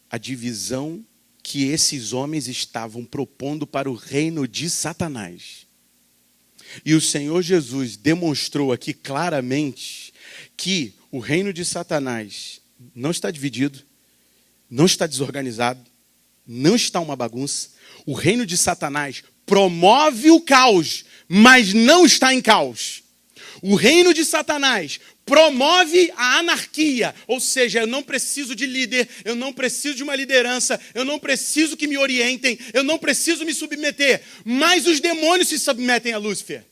a divisão que esses homens estavam propondo para o reino de Satanás. E o Senhor Jesus demonstrou aqui claramente que o reino de Satanás não está dividido, não está desorganizado, não está uma bagunça. O reino de Satanás promove o caos, mas não está em caos. O reino de Satanás promove a anarquia, ou seja, eu não preciso de líder, eu não preciso de uma liderança, eu não preciso que me orientem, eu não preciso me submeter, mas os demônios se submetem a Lúcifer.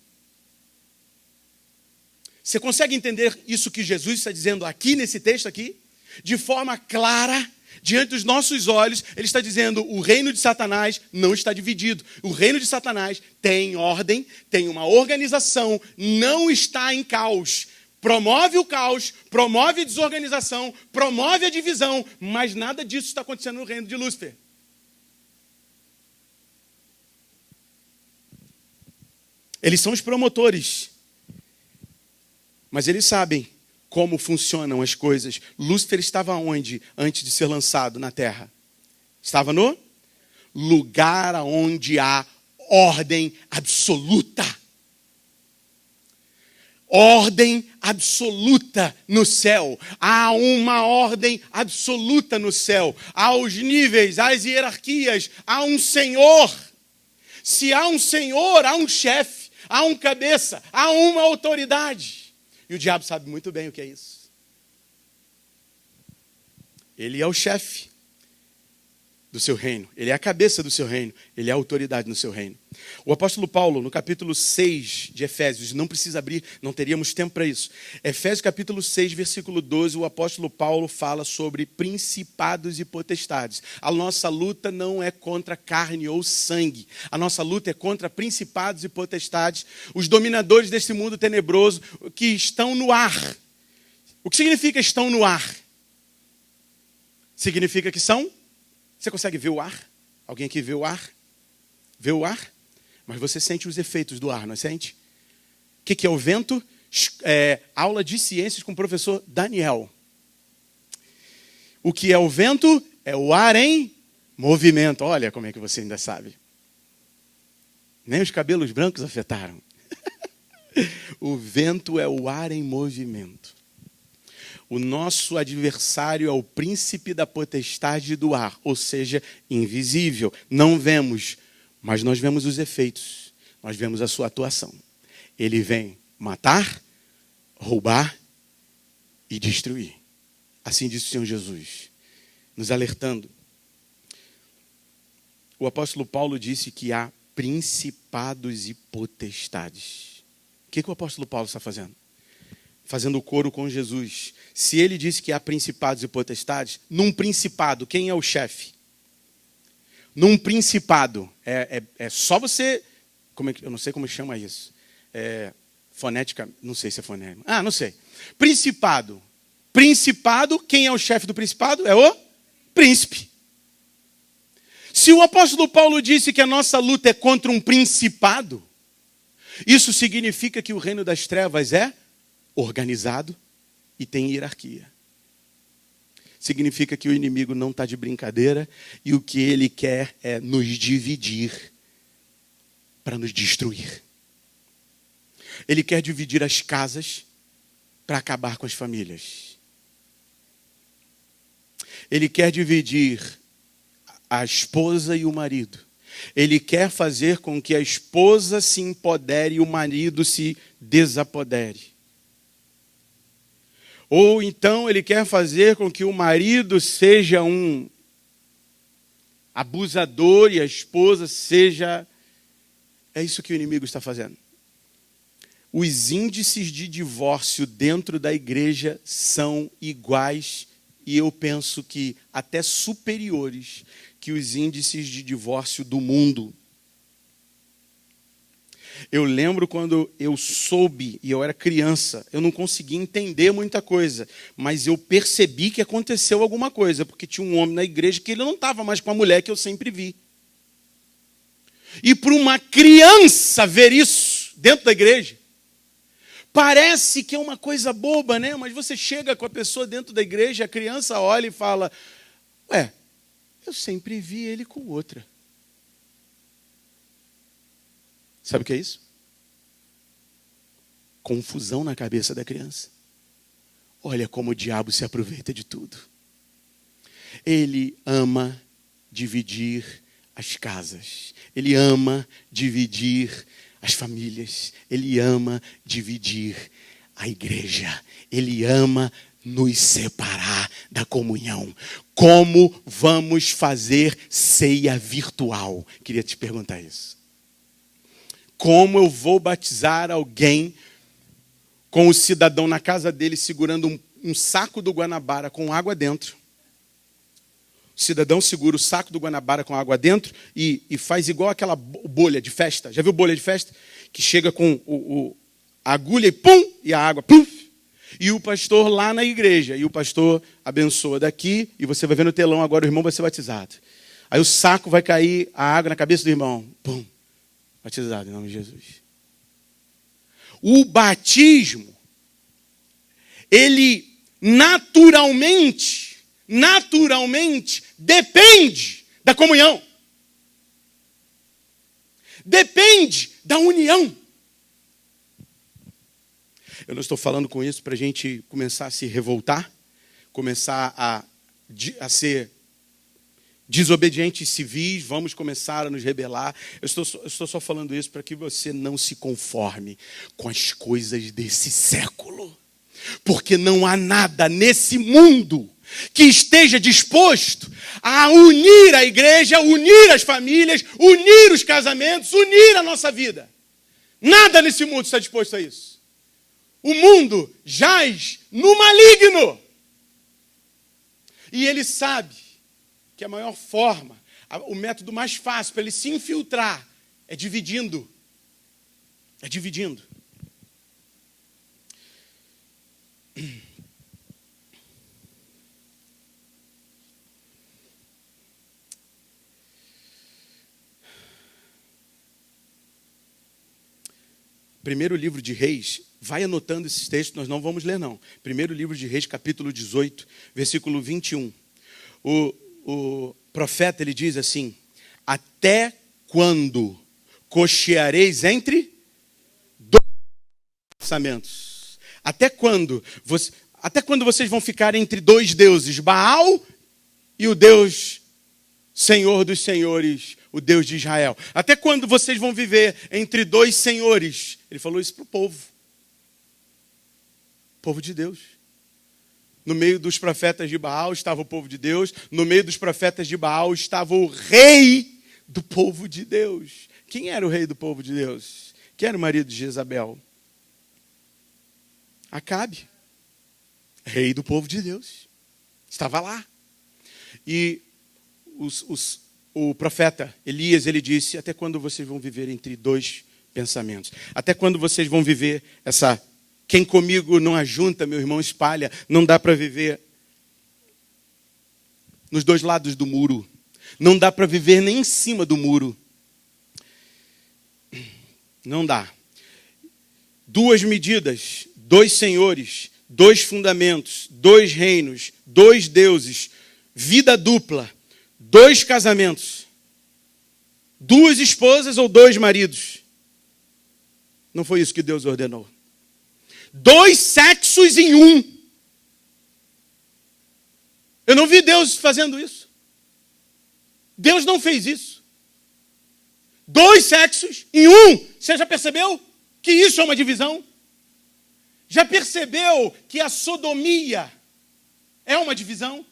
Você consegue entender isso que Jesus está dizendo aqui nesse texto aqui? De forma clara, diante dos nossos olhos, ele está dizendo, o reino de Satanás não está dividido. O reino de Satanás tem ordem, tem uma organização, não está em caos. Promove o caos, promove a desorganização, promove a divisão, mas nada disso está acontecendo no reino de Lúcifer. Eles são os promotores, mas eles sabem como funcionam as coisas. Lúcifer estava onde antes de ser lançado na terra? Estava no lugar onde há ordem absoluta. Ordem absoluta no céu. Há uma ordem absoluta no céu. Há os níveis, há as hierarquias, há um Senhor. Se há um Senhor, há um chefe, há um cabeça, há uma autoridade. E o diabo sabe muito bem o que é isso. Ele é o chefe do seu reino. Ele é a cabeça do seu reino. Ele é a autoridade no seu reino. O apóstolo Paulo, no capítulo 6 de Efésios, não precisa abrir, não teríamos tempo para isso. Efésios capítulo 6, versículo 12, o apóstolo Paulo fala sobre principados e potestades. A nossa luta não é contra carne ou sangue. A nossa luta é contra principados e potestades, os dominadores desse mundo tenebroso que estão no ar. O que significa estão no ar? Significa que são... Você consegue ver o ar? Alguém aqui vê o ar? Vê o ar? Mas você sente os efeitos do ar, não sente? O que é o vento? Aula de ciências com o professor Daniel. O que é o vento? É o ar em movimento. Olha como é que você ainda sabe. Nem os cabelos brancos afetaram. O vento é o ar em movimento. O nosso adversário é o príncipe da potestade do ar, ou seja, invisível. Não vemos, mas nós vemos os efeitos. Nós vemos a sua atuação. Ele vem matar, roubar e destruir. Assim disse o Senhor Jesus, nos alertando. O apóstolo Paulo disse que há principados e potestades. O que o apóstolo Paulo está fazendo? Fazendo coro com Jesus. Se ele disse que há principados e potestades, num principado, quem é o chefe? Num principado, é só você... eu não sei como chama isso. Fonética, não sei se é fonética. Não sei. Principado. Principado, quem é o chefe do principado? É o príncipe. Se o apóstolo Paulo disse que a nossa luta é contra um principado, isso significa que o reino das trevas é organizado e tem hierarquia. Significa que o inimigo não está de brincadeira e o que ele quer é nos dividir para nos destruir. Ele quer dividir as casas para acabar com as famílias. Ele quer dividir a esposa e o marido. Ele quer fazer com que a esposa se empodere e o marido se desapodere. Ou então ele quer fazer com que o marido seja um abusador e a esposa seja... É isso que o inimigo está fazendo. Os índices de divórcio dentro da igreja são iguais e eu penso que até superiores que os índices de divórcio do mundo. Eu lembro quando eu soube, e eu era criança, eu não conseguia entender muita coisa, mas eu percebi que aconteceu alguma coisa, porque tinha um homem na igreja que ele não estava mais com a mulher que eu sempre vi. E para uma criança ver isso dentro da igreja, parece que é uma coisa boba, né? Mas você chega com a pessoa dentro da igreja, a criança olha e fala, eu sempre vi ele com outra. Sabe o que é isso? Confusão na cabeça da criança. Olha como o diabo se aproveita de tudo. Ele ama dividir as casas. Ele ama dividir as famílias. Ele ama dividir a igreja. Ele ama nos separar da comunhão. Como vamos fazer ceia virtual? Queria te perguntar isso. Como eu vou batizar alguém com o cidadão na casa dele segurando um saco do Guanabara com água dentro? O cidadão segura o saco do Guanabara com água dentro e faz igual aquela bolha de festa. Já viu bolha de festa? Que chega com a agulha e pum, e a água, pum. E o pastor lá na igreja. E o pastor abençoa daqui e você vai ver no telão agora o irmão vai ser batizado. Aí o saco vai cair, a água na cabeça do irmão. Pum. Batizado em nome de Jesus. O batismo, ele naturalmente depende da comunhão. Depende da união. Eu não estou falando com isso para a gente começar a se revoltar, começar a ser desobedientes civis, vamos começar a nos rebelar. Eu estou só falando isso para que você não se conforme com as coisas desse século. Porque não há nada nesse mundo que esteja disposto a unir a igreja, unir as famílias, unir os casamentos, unir a nossa vida. Nada nesse mundo está disposto a isso. O mundo jaz no maligno. E ele sabe que a maior forma, o método mais fácil para ele se infiltrar é dividindo. É dividindo. Primeiro livro de Reis, vai anotando esses textos, nós não vamos ler não. Primeiro livro de Reis, capítulo 18, versículo 21. O profeta, ele diz assim: até quando cocheareis entre dois pensamentos? Até quando vocês vão ficar entre dois deuses, Baal e o Deus Senhor dos senhores, o Deus de Israel? Até quando vocês vão viver entre dois senhores? Ele falou isso para o povo. Povo de Deus. No meio dos profetas de Baal estava o povo de Deus. No meio dos profetas de Baal estava o rei do povo de Deus. Quem era o rei do povo de Deus? Quem era o marido de Jezabel? Acabe. Rei do povo de Deus. Estava lá. E o profeta Elias, ele disse: até quando vocês vão viver entre dois pensamentos? Até quando vocês vão viver essa... Quem comigo não ajunta, meu irmão espalha. Não dá para viver nos dois lados do muro. Não dá para viver nem em cima do muro. Não dá. Duas medidas, dois senhores, dois fundamentos, dois reinos, dois deuses, vida dupla, dois casamentos, duas esposas ou dois maridos. Não foi isso que Deus ordenou. Dois sexos em um. Eu não vi Deus fazendo isso. Deus não fez isso. Dois sexos em um. Você já percebeu que isso é uma divisão? Já percebeu que a sodomia é uma divisão?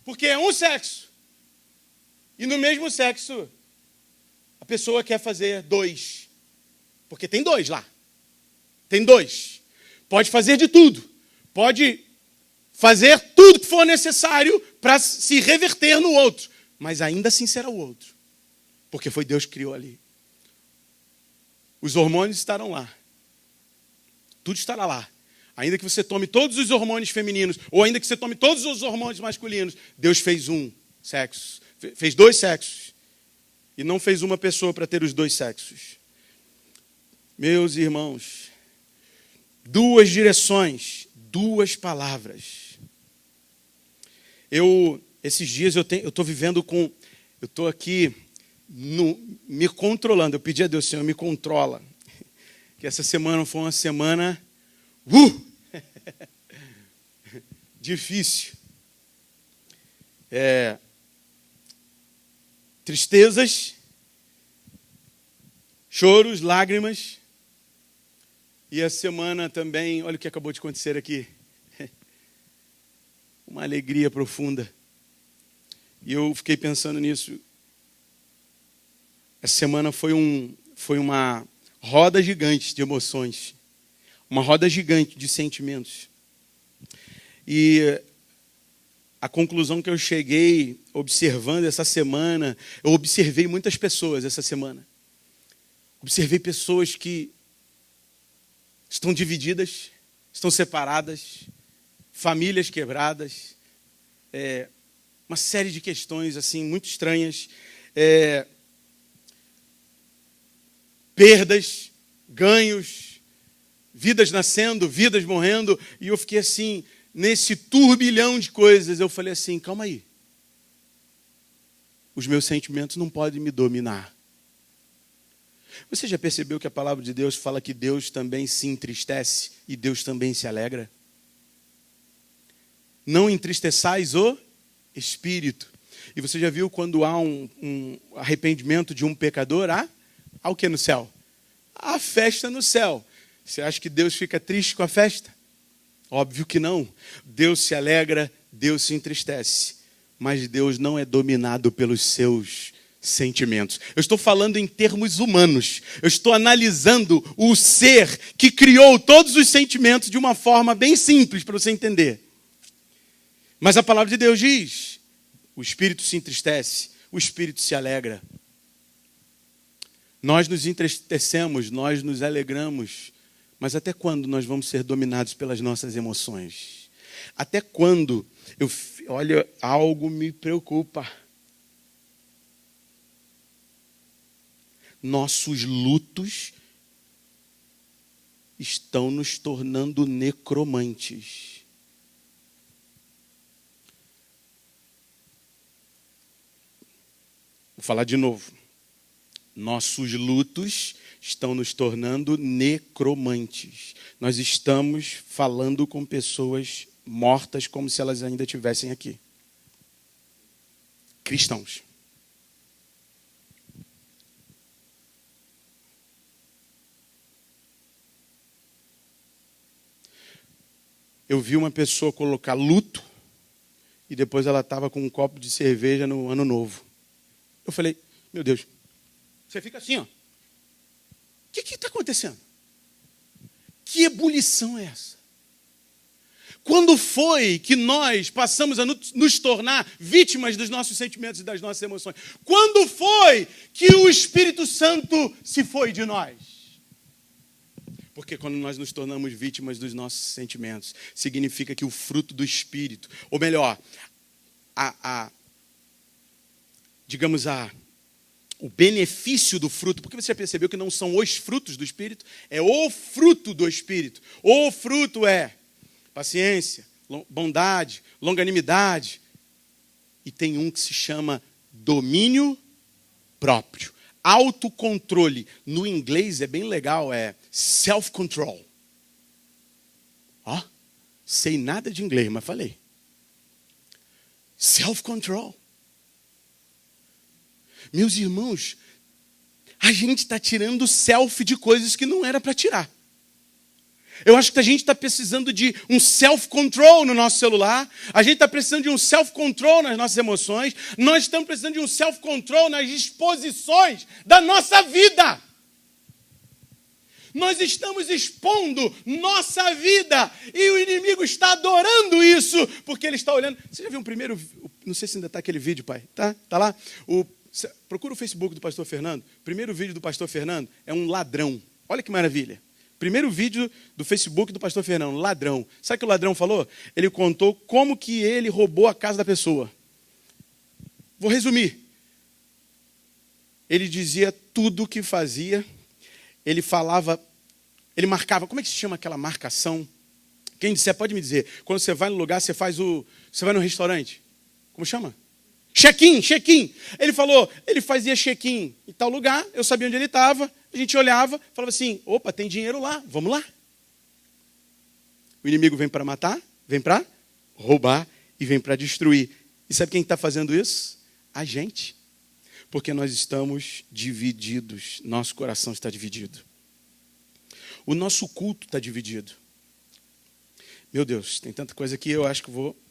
Porque é um sexo. E no mesmo sexo, a pessoa quer fazer dois. Porque tem dois lá. Tem dois. Pode fazer de tudo. Pode fazer tudo que for necessário para se reverter no outro. Mas ainda assim será o outro. Porque foi Deus que criou ali. Os hormônios estarão lá. Tudo estará lá. Ainda que você tome todos os hormônios femininos, ou ainda que você tome todos os hormônios masculinos, Deus fez um sexo. Fez dois sexos. E não fez uma pessoa para ter os dois sexos. Meus irmãos, duas direções, duas palavras. Esses dias eu estou vivendo com... Eu estou aqui me controlando. Eu pedi a Deus: Senhor, me controla. Que essa semana foi uma semana... difícil. Tristezas, choros, lágrimas. E a semana também, olha o que acabou de acontecer aqui. Uma alegria profunda. E eu fiquei pensando nisso. Essa semana foi uma roda gigante de emoções. Uma roda gigante de sentimentos. E a conclusão que eu cheguei observando essa semana, eu observei muitas pessoas essa semana. Observei pessoas que estão divididas, estão separadas, famílias quebradas, uma série de questões assim muito estranhas, perdas, ganhos, vidas nascendo, vidas morrendo, e eu fiquei assim, nesse turbilhão de coisas, eu falei assim: calma aí, os meus sentimentos não podem me dominar. Você já percebeu que a palavra de Deus fala que Deus também se entristece e Deus também se alegra? Não entristeçais o Espírito. E você já viu quando há um arrependimento de um pecador, há o que no céu? Há festa no céu. Você acha que Deus fica triste com a festa? Óbvio que não. Deus se alegra, Deus se entristece. Mas Deus não é dominado pelos seus sentimentos. Eu estou falando em termos humanos. Eu estou analisando o ser que criou todos os sentimentos de uma forma bem simples para você entender. Mas a palavra de Deus diz: o espírito se entristece, o espírito se alegra. Nós nos entristecemos, nós nos alegramos, mas até quando nós vamos ser dominados pelas nossas emoções? Até quando? Olha, algo me preocupa. Nossos lutos estão nos tornando necromantes. Vou falar de novo. Nossos lutos estão nos tornando necromantes. Nós estamos falando com pessoas mortas como se elas ainda estivessem aqui. Cristãos. Eu vi uma pessoa colocar luto e depois ela estava com um copo de cerveja no Ano Novo. Eu falei, meu Deus, você fica assim, ó. O que está acontecendo? Que ebulição é essa? Quando foi que nós passamos a nos tornar vítimas dos nossos sentimentos e das nossas emoções? Quando foi que o Espírito Santo se foi de nós? Porque quando nós nos tornamos vítimas dos nossos sentimentos, significa que o fruto do Espírito, ou melhor, o benefício do fruto, porque você já percebeu que não são os frutos do Espírito, é o fruto do Espírito. O fruto é paciência, bondade, longanimidade. E tem um que se chama domínio próprio. Autocontrole. No inglês é bem legal, é self-control. Ó, sei nada de inglês, mas falei. Self-control. Meus irmãos, a gente está tirando selfie de coisas que não era para tirar. Eu acho que a gente está precisando de um self-control no nosso celular. A gente está precisando de um self-control nas nossas emoções. Nós estamos precisando de um self-control nas disposições da nossa vida. Nós estamos expondo nossa vida. E o inimigo está adorando isso. Porque ele está olhando. Você já viu um primeiro... Não sei se ainda está aquele vídeo, pai. Tá lá? Procura o Facebook do pastor Fernando. O primeiro vídeo do pastor Fernando é um ladrão. Olha que maravilha. Primeiro vídeo do Facebook do pastor Fernando, ladrão. Sabe o que o ladrão falou? Ele contou como que ele roubou a casa da pessoa. Vou resumir. Ele dizia tudo o que fazia. Ele falava, ele marcava. Como é que se chama aquela marcação? Quem disser pode me dizer. Quando você vai no lugar, você vai no restaurante. Como chama? Check-in. Ele falou, ele fazia check-in em tal lugar, eu sabia onde ele estava, a gente olhava, falava assim, opa, tem dinheiro lá, vamos lá. O inimigo vem para matar, vem para roubar e vem para destruir. E sabe quem está fazendo isso? A gente. Porque nós estamos divididos, nosso coração está dividido. O nosso culto está dividido. Meu Deus, tem tanta coisa aqui, eu acho que vou...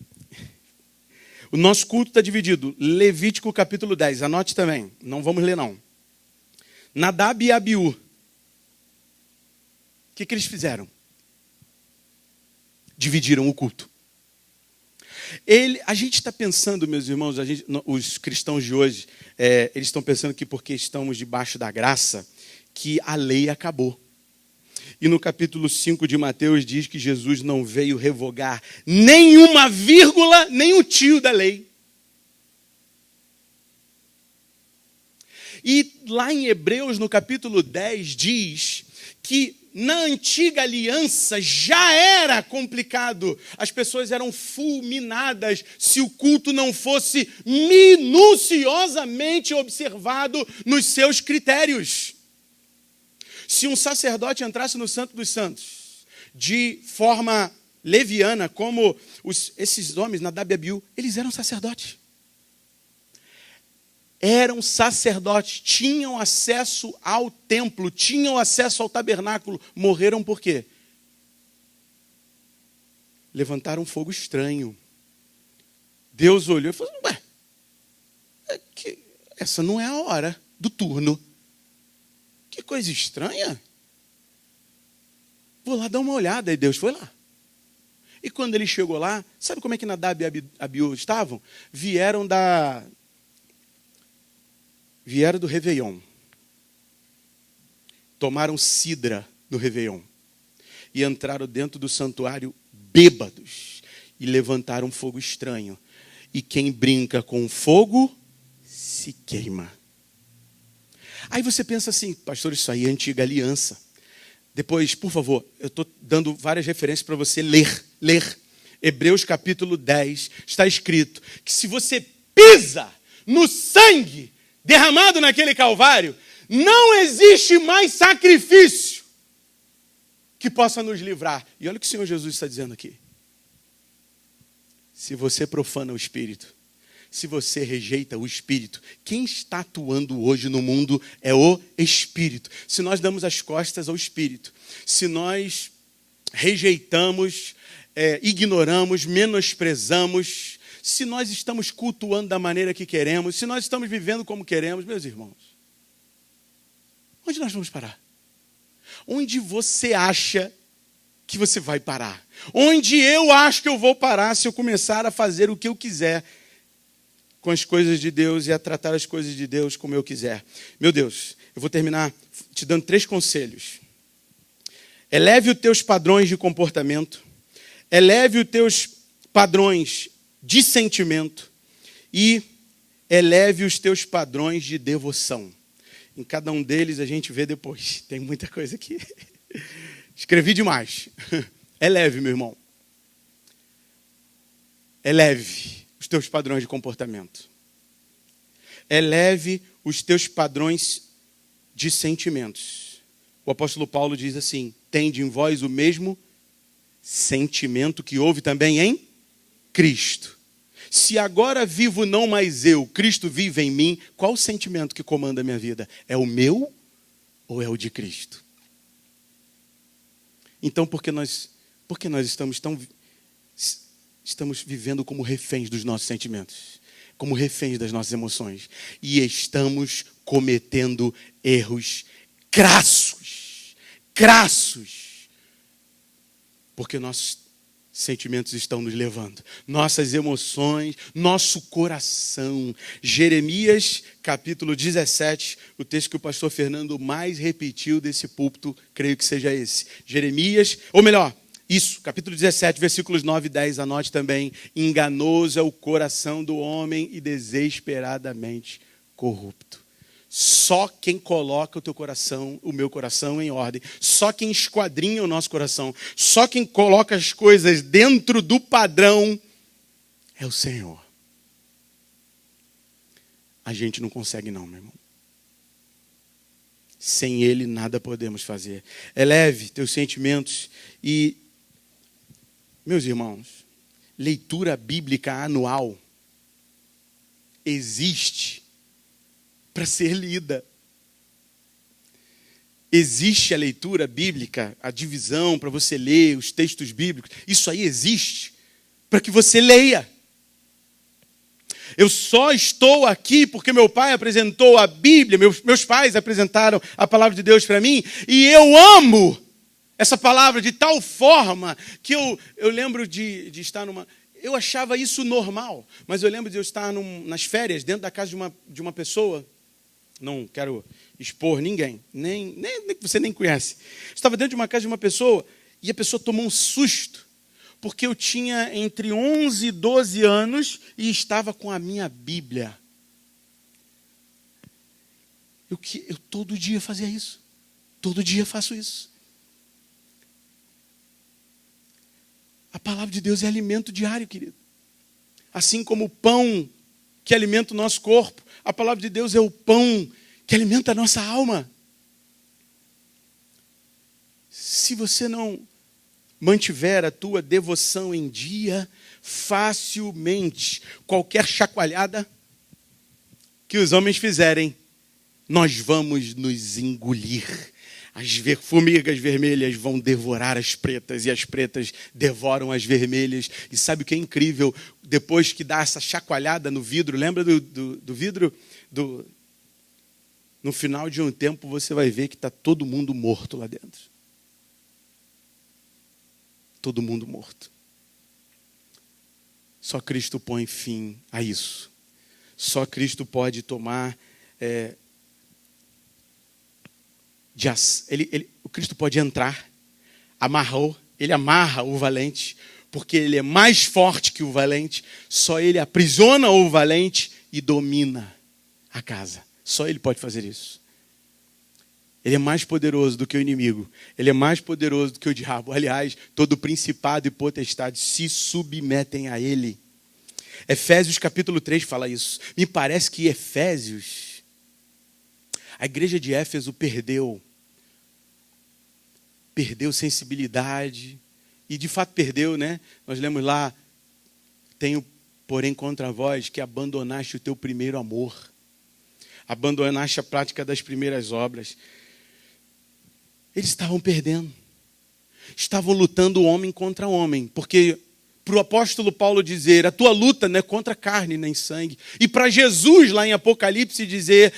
O nosso culto está dividido. Levítico capítulo 10. Anote também. Não vamos ler, não. Nadab e Abiú. O que eles fizeram? Dividiram o culto. A gente está pensando, meus irmãos, os cristãos de hoje, eles estão pensando que porque estamos debaixo da graça, que a lei acabou. E no capítulo 5 de Mateus diz que Jesus não veio revogar nenhuma vírgula, nem o tio da lei. E lá em Hebreus, no capítulo 10, diz que na antiga aliança já era complicado. As pessoas eram fulminadas se o culto não fosse minuciosamente observado nos seus critérios. Se um sacerdote entrasse no Santo dos Santos de forma leviana, como esses homens, Nadab e Abiú, eles eram sacerdotes. Eram sacerdotes, tinham acesso ao templo, tinham acesso ao tabernáculo. Morreram por quê? levantaram um fogo estranho. Deus olhou e falou, ué, essa não é a hora do turno. Que coisa estranha. Vou lá dar uma olhada. E Deus foi lá. E quando ele chegou lá, sabe como é que Nadab e Abiú estavam? Vieram do Réveillon. Tomaram cidra no Réveillon. E entraram dentro do santuário bêbados. E levantaram um fogo estranho. E quem brinca com fogo, se queima. Aí você pensa assim, pastor, isso aí é antiga aliança. Depois, por favor, eu estou dando várias referências para você ler. Hebreus capítulo 10, está escrito que se você pisa no sangue derramado naquele Calvário, não existe mais sacrifício que possa nos livrar. E olha o que o Senhor Jesus está dizendo aqui. Se você profana o Espírito, se você rejeita o Espírito, quem está atuando hoje no mundo é o Espírito. Se nós damos as costas ao Espírito, se nós rejeitamos, ignoramos, menosprezamos, se nós estamos cultuando da maneira que queremos, se nós estamos vivendo como queremos, meus irmãos, onde nós vamos parar? Onde você acha que você vai parar? Onde eu acho que eu vou parar se eu começar a fazer o que eu quiser com as coisas de Deus e a tratar as coisas de Deus como eu quiser? Meu Deus, eu vou terminar te dando 3 conselhos. Eleve os teus padrões de comportamento, eleve os teus padrões de sentimento e eleve os teus padrões de devoção. Em cada um deles a gente vê depois. Tem muita coisa aqui. Escrevi demais. Eleve, meu irmão. Eleve os teus padrões de comportamento. Eleve os teus padrões de sentimentos. O apóstolo Paulo diz assim: tende em vós o mesmo sentimento que houve também em Cristo. Se agora vivo não mais eu, Cristo vive em mim, qual o sentimento que comanda a minha vida? É o meu ou é o de Cristo? Então, por que nós estamos vivendo como reféns dos nossos sentimentos, como reféns das nossas emoções, e estamos cometendo erros crassos, porque nossos sentimentos estão nos levando, nossas emoções, nosso coração. Jeremias, capítulo 17, o texto que o pastor Fernando mais repetiu desse púlpito, creio que seja esse. Jeremias, ou melhor, isso, capítulo 17, versículos 9 e 10, anote também. Enganoso é o coração do homem e desesperadamente corrupto. Só quem coloca o meu coração em ordem, só quem esquadrinha o nosso coração, só quem coloca as coisas dentro do padrão é o Senhor. A gente não consegue não, meu irmão. Sem Ele nada podemos fazer. Eleve teus sentimentos e, meus irmãos, leitura bíblica anual existe para ser lida. Existe a leitura bíblica, a divisão para você ler os textos bíblicos. Isso aí existe para que você leia. Eu só estou aqui porque meu pai apresentou a Bíblia, meus pais apresentaram a palavra de Deus para mim, e eu amo essa palavra de tal forma que eu lembro de estar numa... Eu achava isso normal, mas eu lembro de eu estar nas férias, dentro da casa de uma pessoa. Não quero expor ninguém, nem você nem conhece. Estava dentro de uma casa de uma pessoa e a pessoa tomou um susto, porque eu tinha entre 11 e 12 anos e estava com a minha Bíblia. Eu todo dia fazia isso. Todo dia faço isso. A palavra de Deus é alimento diário, querido. Assim como o pão que alimenta o nosso corpo, a palavra de Deus é o pão que alimenta a nossa alma. Se você não mantiver a tua devoção em dia, facilmente, qualquer chacoalhada que os homens fizerem, nós vamos nos engolir. As formigas vermelhas vão devorar as pretas e as pretas devoram as vermelhas. E sabe o que é incrível? Depois que dá essa chacoalhada no vidro, lembra do vidro? No final de um tempo você vai ver que está todo mundo morto lá dentro. Todo mundo morto. Só Cristo põe fim a isso. Só Cristo pode tomar... o Cristo pode entrar, ele amarra o valente, porque ele é mais forte que o valente, só ele aprisiona o valente e domina a casa. Só ele pode fazer isso. Ele é mais poderoso do que o inimigo, ele é mais poderoso do que o diabo. Aliás, todo principado e potestade se submetem a ele. Efésios capítulo 3 fala isso. Me parece que Efésios, a igreja de Éfeso perdeu sensibilidade, e de fato perdeu, né? Nós lemos lá, tenho porém contra vós que abandonaste o teu primeiro amor, abandonaste a prática das primeiras obras. Eles estavam perdendo, estavam lutando homem contra homem, porque para o apóstolo Paulo dizer, a tua luta não é contra carne nem sangue, e para Jesus lá em Apocalipse dizer,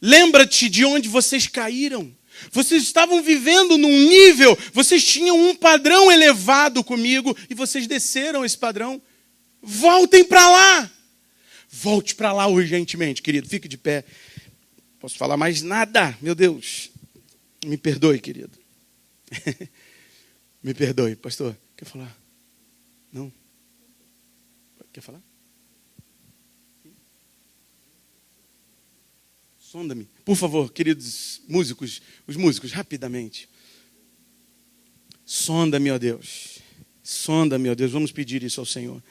lembra-te de onde vocês caíram. Vocês estavam vivendo num nível, vocês tinham um padrão elevado comigo e vocês desceram esse padrão. Voltem para lá. Volte para lá urgentemente, querido. Fique de pé. Posso falar mais nada? Meu Deus. Me perdoe, querido. Me perdoe. Pastor, quer falar? Não? Quer falar? Sonda-me. Por favor, queridos músicos, os músicos, rapidamente. Sonda-me, ó Deus. Sonda-me, ó Deus. Vamos pedir isso ao Senhor.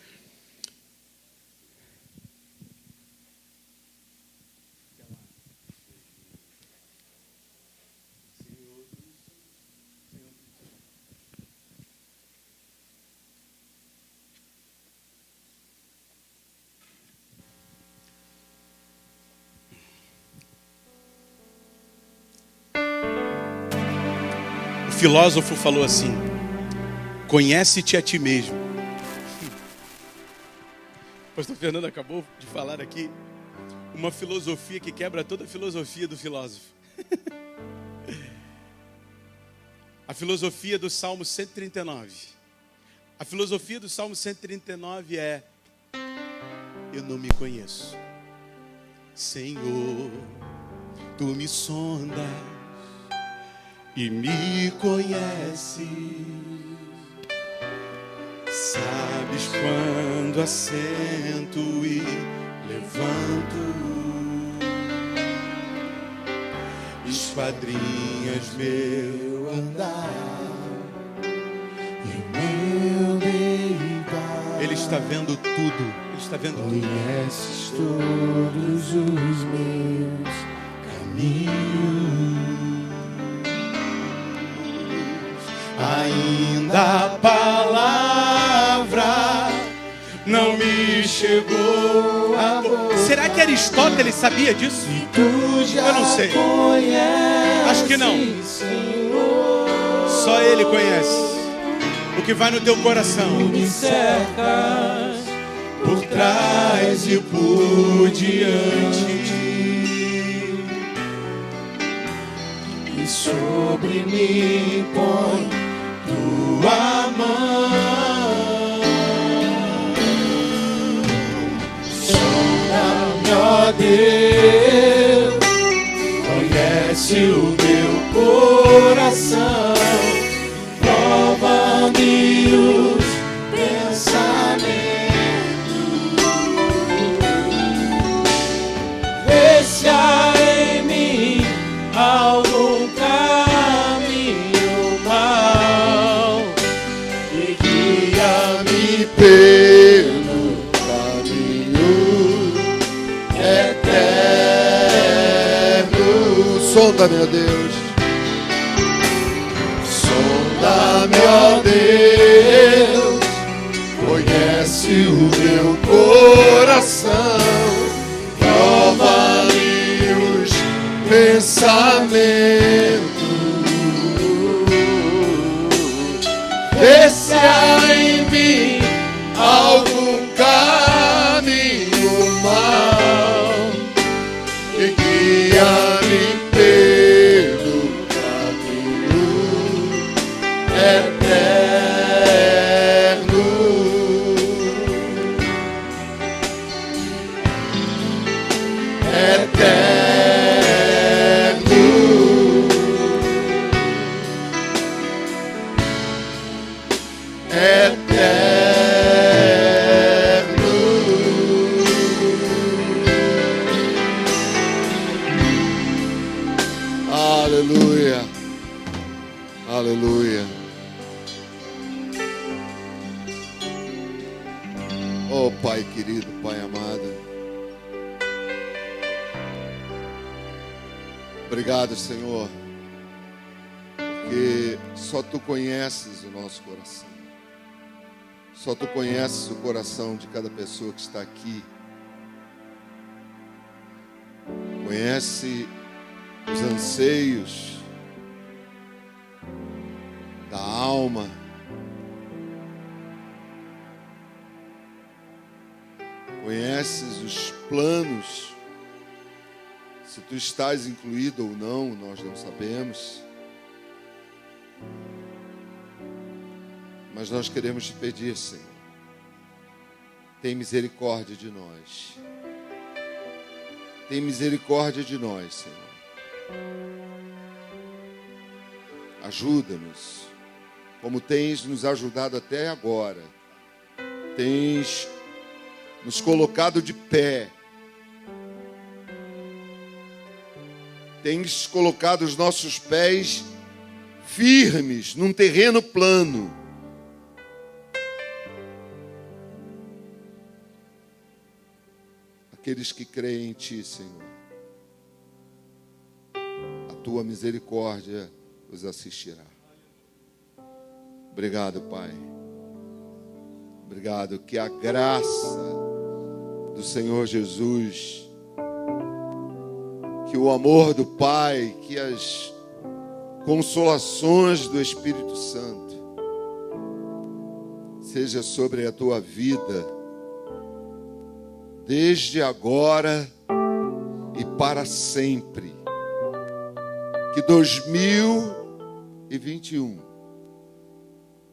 O filósofo falou assim: conhece-te a ti mesmo. O pastor Fernando acabou de falar aqui uma filosofia que quebra toda a filosofia do filósofo. A filosofia do Salmo 139. A filosofia do Salmo 139 é: eu não me conheço. Senhor, tu me sondas e me conheces, sabes quando assento e levanto, esquadrinhas meu andar e meu deitar. Ele está vendo tudo, ele está vendo tudo. Conheces todos os meus caminhos. Ainda a palavra não me chegou a boca. Será que Aristóteles sabia disso? Eu não sei. Acho que não. Só ele conhece o que vai no teu coração. Me cercas por trás e por diante, e sobre mim põe tua mão. Sonda-me, ó Deus, conhece o meu coração, prova-me os pensamentos, vê se há em mim algum caminho mau e guia-me pelo caminho eterno. Sonda-me, ó Deus. Sonda-me, ó Deus. Conhece o meu coração. Prova-me os pensamentos. Aleluia. Aleluia. Oh, Pai querido, Pai amado. Obrigado, Senhor, porque só Tu conheces o nosso coração. Só Tu conheces o coração de cada pessoa que está aqui. Conhece os anseios da alma. Conheces os planos. Se Tu estás incluído ou não, nós não sabemos. Mas nós queremos Te pedir, Senhor, tem misericórdia de nós. Tem misericórdia de nós, Senhor. Ajuda-nos, como tens nos ajudado até agora. Tens nos colocado de pé. Tens colocado os nossos pés firmes num terreno plano. Aqueles que creem em Ti, Senhor, a Tua misericórdia os assistirá. Obrigado, Pai. Obrigado, que a graça do Senhor Jesus, que o amor do Pai, que as consolações do Espírito Santo seja sobre a tua vida, desde agora e para sempre. Que 2021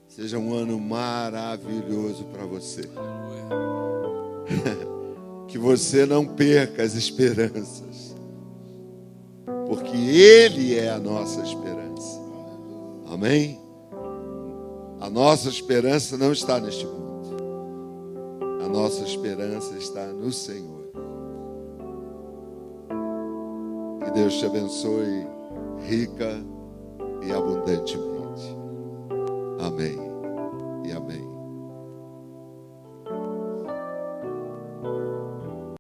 seja um ano maravilhoso para você. Que você não perca as esperanças, porque Ele é a nossa esperança. Amém? A nossa esperança não está neste mundo. A nossa esperança está no Senhor. Que Deus te abençoe rica e abundantemente. Amém.